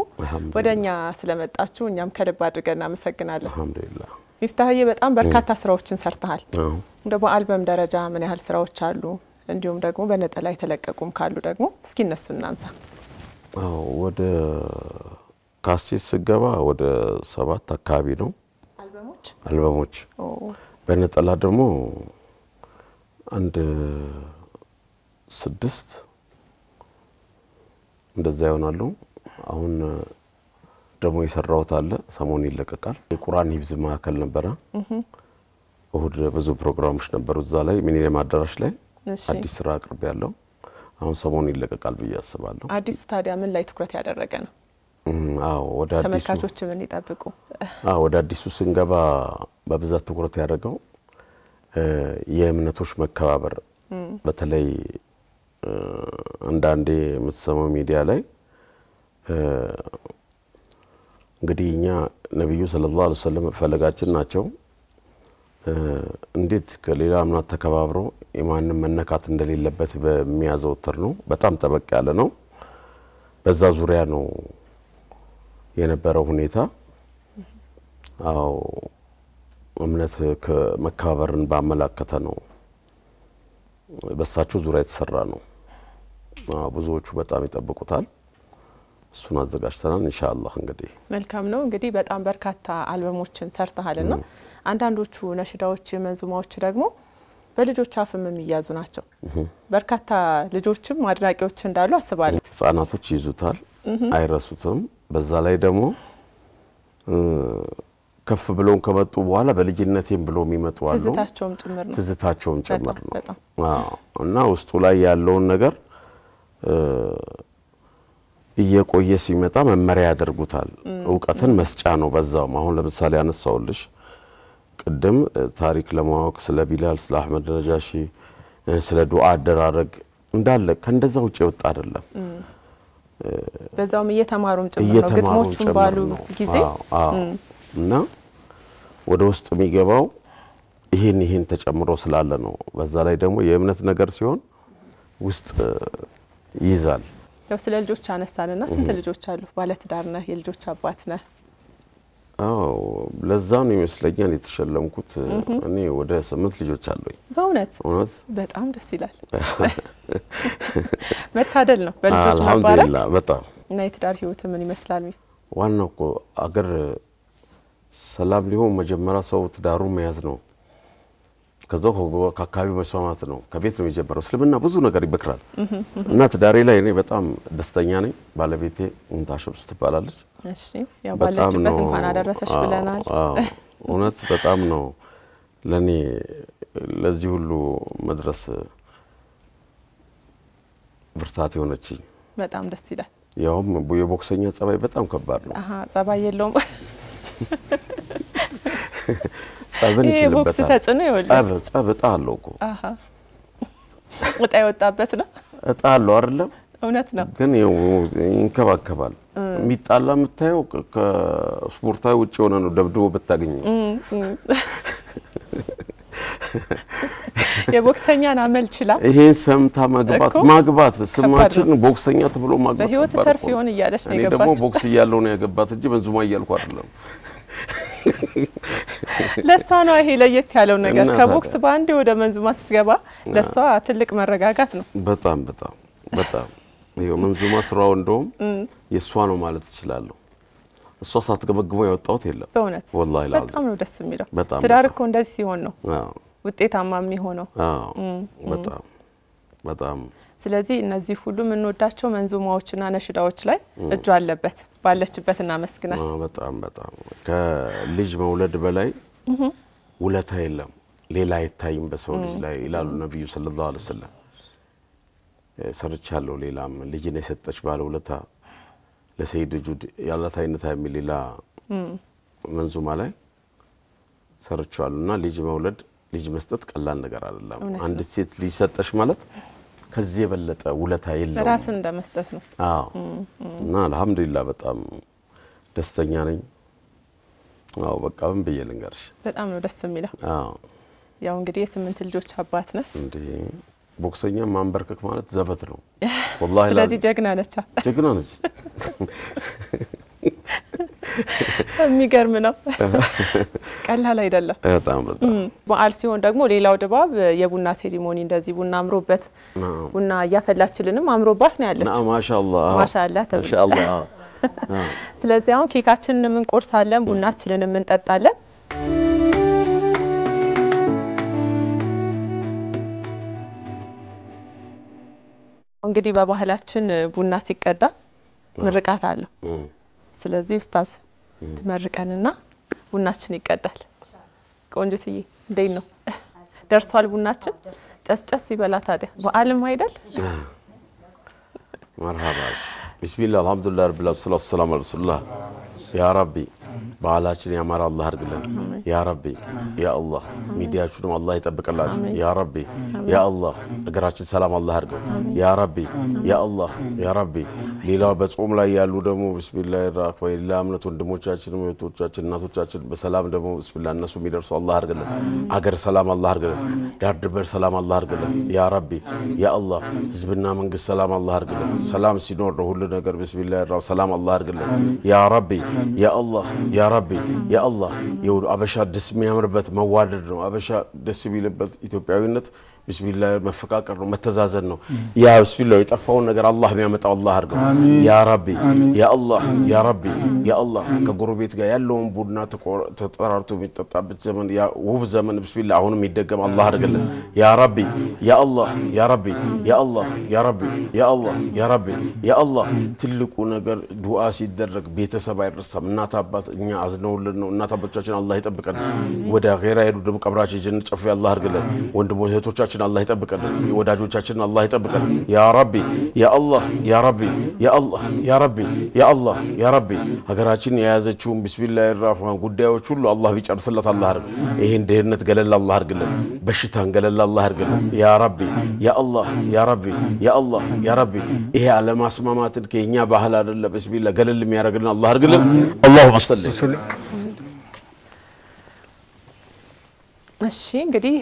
ወደኛ ስለመጣችሁ እኛም ከልብ አድርገን እናመሰግናለን አልহামዱሊላህ ሚፍታህዬ በጣም በርካታ ስራዎችን ሰርተሃል እንደ በአልበም ደረጃ ምን ያህል ስራዎች አሉ እንዲሁም ደግሞ በነጠላ የተለቀቁም ካሉ ደግሞ እስኪ እነሱ እናንሳ አዎ ወደ ካሴት ስገባ ወደ 7 አካባቢ ነው አልበሞች በነጠላ ደግሞ አንድ 6 እንደዛ ይሆናሉ አሁን ደግሞ የሰራውት አለ ሰሞን ይለቀቃል የቁርአን ሂፍዝ ማከል ነበር እሁድ ብዙ ፕሮግራሞች ነበሩ እዛ ላይ ሚኒየም አዳራሽ ላይ አዲስ ስራ አቅርብ ያለው አሁን ሰሞን ይለቀቃል ብዬ አስባለሁ አዲስ ታዲያ ምን ላይ ትኩረት ያደረገ ነው አዎ ወደ አዲስ ተመልካቾች ምን ይጠብቁ ወደ አዲሱ ስንገባ በብዛት ትኩረት ያደረገው የእምነቶች መከባበር በተለይ አንዳንዴ የምትሰማው ሚዲያ ላይ እንግዲህ እኛ ነብዩ ሰለላሁ ዐለይሂ ወሰለም ፈለጋችን ናቸው እንዴት ከሌላ እምነት ተከባብሮ ኢማንን መነካት እንደሌለበት በሚያዘውትር ነው በጣም ተበቅ ያለ ነው በዛ ዙሪያ ነው የነበረው ሁኔታ አው እምነት ከመከባበርን ባመላከተ ነው በሳቸው ዙሪያ የተሰራ ነው ብዙዎቹ በጣም ይጠብቁታል እሱን አዘጋጅተናል ኢንሻአላህ እንግዲህ መልካም ነው እንግዲህ በጣም በርካታ አልበሞችን ሰርተሃልና አንዳንዶቹ ነሽዳዎች መንዙማዎች ደግሞ በልጆች አፍም የሚያዙ ናቸው በርካታ ልጆችም አድናቂዎች እንዳሉ አስባለሁ ህፃናቶች ይዙታል አይረሱትም በዛ ላይ ደግሞ ከፍ ብሎን ከመጡ በኋላ በልጅነቴም ብሎ የሚመጡ አሉ ትዝታቸውም ጭምር ነው እና ውስጡ ላይ ያለውን ነገር እየቆየ ሲመጣ መመሪያ ያደርጉታል ዕውቀትን መስጫ ነው በዛው አሁን ለምሳሌ አነሳውልሽ ቅድም ታሪክ ለማወቅ ስለ ቢላል ስለ አህመድ ነጃሺ ስለ ዱዓ አደራረግ እንዳለ ከእንደዛው ውጪ ወጣ አይደለም በዛውም እየተማሩም ጭምር ነው ግጥሞቹም ባሉ ጊዜ እና ወደ ውስጥ የሚገባው ይሄን ተጨምሮ ስላለ ነው በዛ ላይ ደግሞ የእምነት ነገር ሲሆን ውስጥ ይዛል ያው ስለ ልጆች አነሳንና ስንት ልጆች አሉ ባለ ትዳር ነህ የልጆች አባት ነህ አዎ ለዛው ነው ይመስለኛል የተሸለምኩት እኔ ወደ 8 ልጆች አሉኝ በእውነት እውነት በጣም ደስ ይላል መታደል ነው በልጆች መባረክ አልহামዱሊላህ በጣም እና የትዳር ህይወት ምን ይመስላል ዋናው እኮ አገር ሰላም ሊሆን መጀመሪያ ሰው ትዳሩን መያዝ ነው ከዛው ከአካባቢው መስማማት ነው ከቤት ነው የሚጀምረው እስልምና ብዙ ነገር ይበክራል እና ትዳሬ ላይ እኔ በጣም ደስተኛ ነኝ ባለቤቴ እንታሽብ ትባላለች እሺ ያው ባለችበት እንኳን አደረሰሽ ብለናል እውነት በጣም ነው ለኔ ለዚህ ሁሉ መድረስ ብርታት የሆነችኝ በጣም ደስ ይላል ያውም የቦክሰኛ ጸባይ በጣም ከባድ ነው አሃ ጸባይ የለውም ጸብን ይችላልበት ተጽዕኖ ይወልድ ጸብ ጣለው እኮ አሃ ወጣ ይወጣበት ነው ጣለው አይደለም እውነት ነው ግን ይንከባከባል ሚጣላ የምታየው ከስፖርታዊ ውጪ ሆነ ነው ደብድቦ በታገኝ የቦክሰኛን አመል ይችላል ይሄን ሰምታ ማግባት ስማችን ቦክሰኛ ተብሎ ማግባት በህይወት ተርፍ ይሆን ይያለሽ ነው የገባች ደግሞ ቦክስ ይያለው ነው ያገባት እንጂ መንዙማ ይያልኩ አይደለም ለሷ ነው ይሄ ለየት ያለው ነገር ከቦክስ ባንዴ ወደ መንዙማ ስትገባ ለሷ ትልቅ መረጋጋት ነው በጣም በጣም በጣም ይሄው መንዙማ ስራው እንደውም የሷ ነው ማለት ይችላል እሷ ሳትገበግበው ያወጣው የለም በእውነት والله ላዝ በጣም ነው ደስ የሚለው ትዳር እኮ እንደዚህ ሲሆን ነው ውጤታማ የሚሆነው በጣም በጣም ስለዚህ እነዚህ ሁሉ ምንወዳቸው መንዙማዎችና ነሽዳዎች ላይ እጁ አለበት ባለችበትና መስግናት በጣም በጣም ከልጅ መውለድ በላይ ውለታ የለም ሌላ አይታይም በሰው ልጅ ላይ ይላሉ ነብዩ ሰለላሁ ዐለይሂ ወሰለም ሰርቻለሁ ሌላም ልጅን የሰጠች ባለ ውለታ ለሰይድ ጁድ ያላታ አይነታ የሚል ሌላ መንዙማ ላይ ሰርቻለሁና ልጅ መውለድ ልጅ መስጠት ቀላል ነገር አይደለም አንድ ሴት ልጅ ሰጠሽ ማለት ከዚህ የበለጠ ውለታ የለም ራስን እንደመስጠት ነው አዎ እና አልহামዱሊላህ በጣም ደስተኛ ነኝ አዎ በቃ ምን በየልንገርሽ በጣም ነው ደስ የሚለው አዎ ያው እንግዲህ 8 ልጆች አባት ነህ እንዴ ቦክሰኛ ማንበርከክ ማለት ዘበት ነው والله ስለዚህ ጀግና ነች የሚገርም ነው ቀላል አይደለም በጣም በጣም በዓል ሲሆን ደግሞ ሌላው ድባብ የቡና ሴሪሞኒ እንደዚህ ቡና አምሮበት ቡና ያፈላችልንም አምሮባት ነው ያለችው ማሻአላህ ማሻአላህ ስለዚህ አሁን ኬካችንን ምን ቆርሳለን ቡናችንን ምን እንጠጣለን እንግዲህ በባህላችን ቡና ሲቀዳ ምርቃት አለው ስለዚህ ኡስታዝ ትመርቀንና ቡናችን ይቀዳል ቆንጆትዬ እንዴት ነው ደርሷል ቡናችን ጨስጨስ ይበላ ታዲያ በዓልም አይደል مرحبا بسم الله الحمد لله رب العالمين والسلام على رسول الله يا ربي بعلاችን ያማራ አላህ አርግልን ያ ረቢ ያ አላህ ሚዲያችሁን አላህ ይጠብቅላችሁ ያ ረቢ ያ አላህ አገራችን ሰላም አላህ አርገው ያ ረቢ ያ አላህ ያ ረቢ ሌላው በጾም ላይ ያሉ ደግሞ ቢስሚላህ الرحمن ለአምነት ወንድሞቻችን እህቶቻችን እናቶቻችን በሰላም ደግሞ ቢስሚላህ እነሱ የሚደርሱ አላህ አርግልን አገር ሰላም አላህ አርግልን ዳር ድንበር ሰላም አላህ አርግልን ያ ረቢ ያ አላህ ህዝብና መንግስት ሰላም አላህ አርግልን ሰላም ሲኖር ነው ሁሉ ነገር ቢስሚላህ ሰላም አላህ አርግልን ያ ረቢ ያ አላህ ያ ረቢ ያ አላህ የውዱ አበሻ ደስ የሚያምርበት መዋደድ ነው አበሻ ደስ ቢልበት ኢትዮጵያዊነት ቢስሚላህ መፈቃቀር ነው መተዛዘን ነው ያ ቢስሚላህ የጠፋው ነገር አላህ የሚያመጣው አላህ አርገው ያ ረቢ ያ አላህ ያ ረቢ ያ አላህ ከጎረቤት ጋር ያለውን ቡና ተጠራርቶ የሚጠጣበት ዘመን ያ ውብ ዘመን ቢስሚላህ አሁንም ይደገም አላህ አርገልን ያ ረቢ ያ አላህ ያ ረቢ ያ አላህ ያ ረቢ ያ አላህ ያ ረቢ ያ አላህ ትልቁ ነገር ዱዓ ሲደረግ ቤተሰብ አይረሳም እናት አባት እኛ አዝነውልን ነው እናት አባቶቻችን አላህ ይጠብቀን ወደ ገራ ሄዱ ደግሞ ቀብራችን ጀነት ጨፍ አላህ አርገልን ወንድሞች እህቶቻችን الله يطبقنا ወዳጆቻችን الله يطبقنا يا ربي يا الله يا ربي يا الله يا ربي يا الله يا ربي ሀገራችን የያዘችው ቢስሚላሂ الرحمن ጉዳዮች ሁሉ አላህ ቢጨርስለት አላህ አርግ ይሄን ደህንነት ገለል አላህ አርግልን በሽታን ገለል አላህ አርግልን يا ربي يا الله يا ربي يا الله يا ربي ይሄ አለማስማማትን ከኛ ባህል አይደለ ቢስሚላህ ገለል የሚያረግልን አላህ አርግልን اللهم صل እሺ እንግዲህ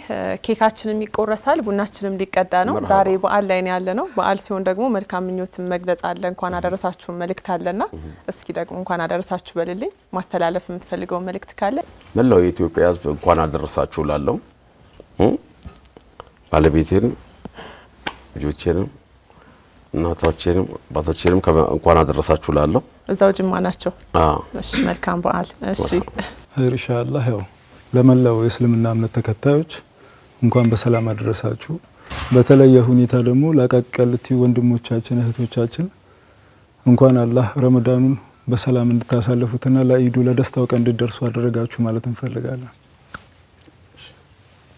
ኬካችንም ይቆረሳል ቡናችንም ሊቀዳ ነው ዛሬ በዓል ላይ ነው ያለ ነው በዓል ሲሆን ደግሞ መልካም ምኞትን መግለጽ አለ እንኳን አደረሳችሁ መልእክት አለና እስኪ ደግሞ እንኳን አደረሳችሁ በልልኝ ማስተላለፍ የምትፈልገው መልእክት ካለ መላው የኢትዮጵያ ሕዝብ እንኳን አደረሳችሁ ላለው ባለቤቴን ልጆቼንም እናታችንም አባታችንም እንኳን አደረሳችሁ ላለው እዛው ጅማ ናቸው እሺ መልካም በዓል እሺ ኢንሻአላህ ያው ለመላው የእስልምና እምነት ተከታዮች እንኳን በሰላም አደረሳችሁ በተለየ ሁኔታ ደግሞ ለቀቀልቲ ወንድሞቻችን እህቶቻችን እንኳን አላህ ረመዳኑን በሰላም እንድታሳልፉትና ለኢዱ ለደስታው ቀን እንድትደርሱ አደረጋችሁ ማለት እንፈልጋለን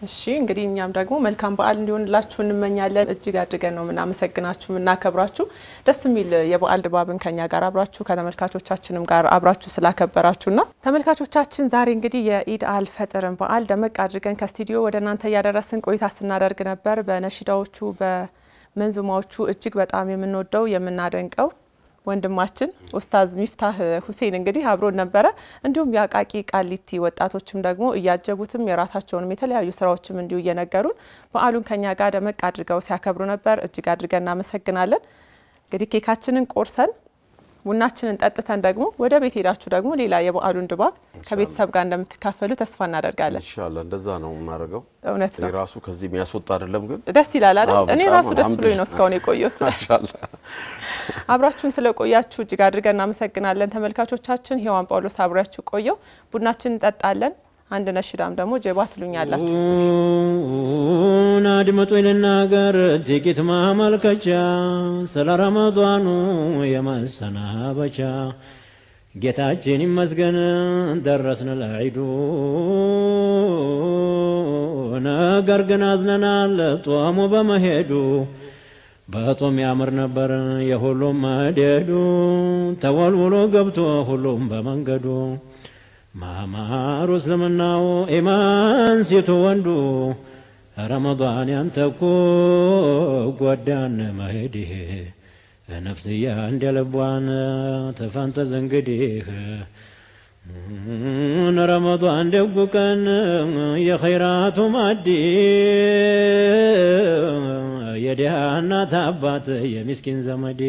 እሺ እንግዲህ እኛም ደግሞ መልካም በዓል እንዲሆንላችሁ እንመኛለን እጅግ አድርገን ነው ምናመሰግናችሁ ምናከብራችሁ ደስ የሚል የበዓል ድባብን ከኛ ጋር አብራችሁ ከተመልካቾቻችንም ጋር አብራችሁ ስላከበራችሁና ተመልካቾቻችን ዛሬ እንግዲህ የኢድ አልፈጥርን በዓል ደመቅ አድርገን ከስቱዲዮ ወደናንተ ያደረስን ቆይታ ስናደርግ ነበር በነሺዳዎቹ በመንዙማዎቹ እጅግ በጣም የምንወደው የምናደንቀው ወንድማችን ኡስታዝ ሚፍታህ ሁሴን እንግዲህ አብሮን ነበረ እንዲሁም ያቃቂ ቃሊቲ ወጣቶችም ደግሞ እያጀቡትም የራሳቸውን የተለያዩ ስራዎችም እንዲሁ እየነገሩን በዓሉን ከኛ ጋር ደመቅ አድርገው ሲያከብሩ ነበር እጅግ አድርገን እናመሰግናለን እንግዲህ ኬካችንን ቆርሰን ቡናችንን ጠጥተን ደግሞ ወደ ቤት ሄዳችሁ ደግሞ ሌላ የበዓሉን ድባብ ከቤተሰብ ጋር እንደምትካፈሉ ተስፋ እናደርጋለን ኢንሻአላህ እንደዛ ነው እናረጋው እውነት ነው ራሱ ከዚህ የሚያስወጣ አይደለም ግን ደስ ይላል አይደል እኔ ራሱ ደስ ብሎኝ ነው እስካሁን የቆየሁት ኢንሻአላህ አብራችሁን ስለቆያችሁ እጅግ አድርገን እናመሰግናለን ተመልካቾቻችን ሄዋን ጳውሎስ አብራችሁ ቆየው ቡናችንን እንጠጣለን አንድ ነሽዳም ደግሞ ጀባ ትሉኛላችሁ ናድመጡ ይልናገር ጥቂት ማመልከቻ ስለ ረመዳኑ የመሰናበቻ ጌታችን ይመስገን ደረስን ለዒዱ ነገር ግን አዝነናል ጦሙ በመሄዱ በጦም ያምር ነበር የሁሉም መደዱ ተወልውሎ ገብቶ ሁሉም በመንገዱ ማማሩ እስልምናው ኢማን ሲቱ ወንዱ ረመዳን ያንተኮ ጎዳን መሄድህ ነፍስያ እንደልቧን ተፈንተዝ እንግዲህ ረመዳን ደጉ ቀን የኸይራቱ ማዲ የድሃ እናት አባት የሚስኪን ዘመዴ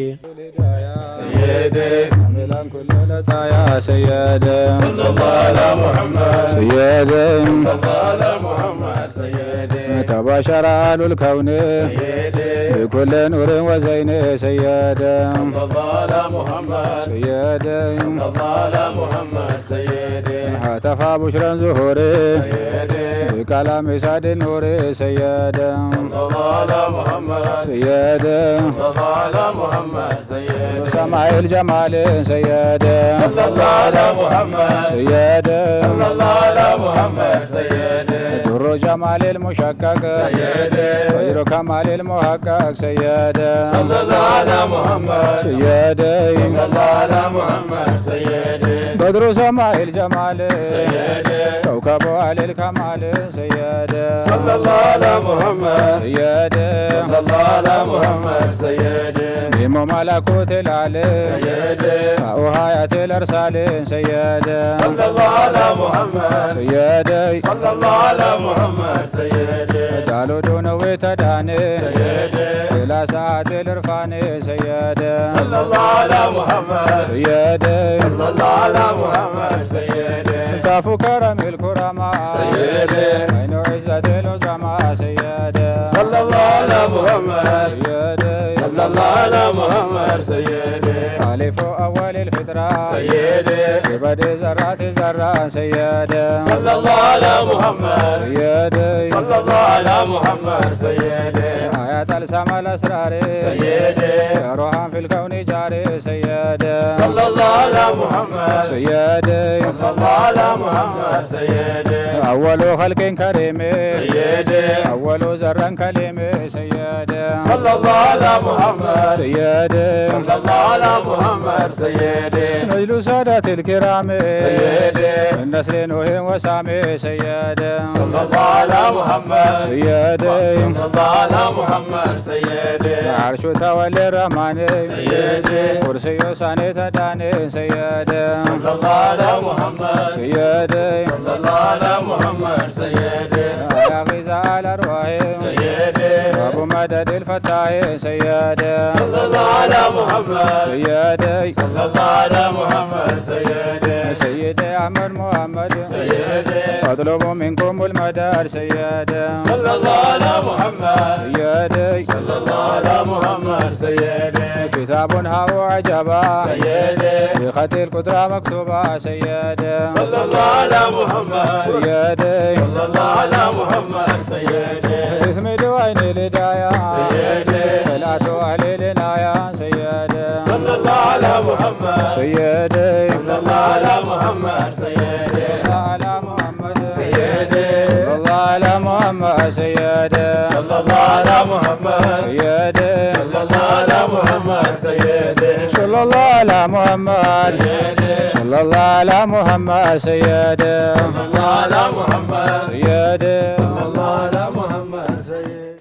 سيدي عملان كل لطايا سيدي صلى الله على محمد سيدي صلى الله على محمد سيدي تباشر آل الكون سيدي بكل نور وزين سيدي صلى الله على محمد سيدي صلى الله على محمد سيدي هتف بشرا زهوري سيدي بكلام سعد النور سيدي صلى الله على محمد سيدي صلى الله على محمد سيدي سماع الجمال سيدي صلى الله على محمد سيدي صلى الله على محمد سيدي در جمال المشقق سيدي خير كمال المحقق سيدي صلى الله على محمد سيدي صلى الله على محمد سيدي بدر سماع الجمال سيدي كوكب على الكمال سيدي صلى الله على محمد سيدي صلى الله على محمد سيدي بمو ملكوت العلي سيدي وهاية الأرسال سيدي صلى الله على محمد سيدي صلى الله على محمد سيدي دالو دون ويتداني سيدي إلى ساعة الإرفان سيدي صلى الله على محمد سيدي صلى الله على محمد سيدي كافو كرم الكرماء سيدي عين عزة العظماء سيدي صلى الله على محمد سيدي صلى الله على محمد سيدي ألف أول الفطرة سيدي في بدء ذرات ذرة سيدي صلى الله على محمد سيدي صلى الله على محمد سيدي آيات السماء الأسرار سيدي روحا في الكون جاري سيدي صلى الله على محمد سيدي صلى الله على محمد سيدي أول خلق كريم سيدي أول ذرة كليم سيدي صلى الله على محمد سيدي صلى الله على محمد سيدي نجل سادة الكرام سيدي النسل نوح وسامي سيدي صلى الله على محمد سيدي صلى الله على محمد سيدي عرش تولي الرحمن سيدي كرسي ساني تداني سيدي صلى الله على محمد سيدي صلى الله على محمد سيدي سيد الفتاة سيدي صلى الله على محمد سيدي صلى الله على محمد سيدي سيدي أحمد محمد سيدي أطلب منكم المدار سيدي صلى الله على محمد سيدي صلى الله على محمد سيدي كتاب هو عجبا سيدي بخط القدرة مكتوبة سيدي صلى الله على محمد سيدي صلى الله على محمد سيدي اسم دوين الهداية سيدي صلاة أهل العناية سيدي صلى الله على محمد سيدي صلى الله على محمد سيدي على محمد سيدي صلى الله على محمد سيدي صلى الله على محمد سيدي صلى الله على محمد سيدي صلى الله على محمد صلى الله على محمد سيدي صلى الله على محمد سيدي صلى الله على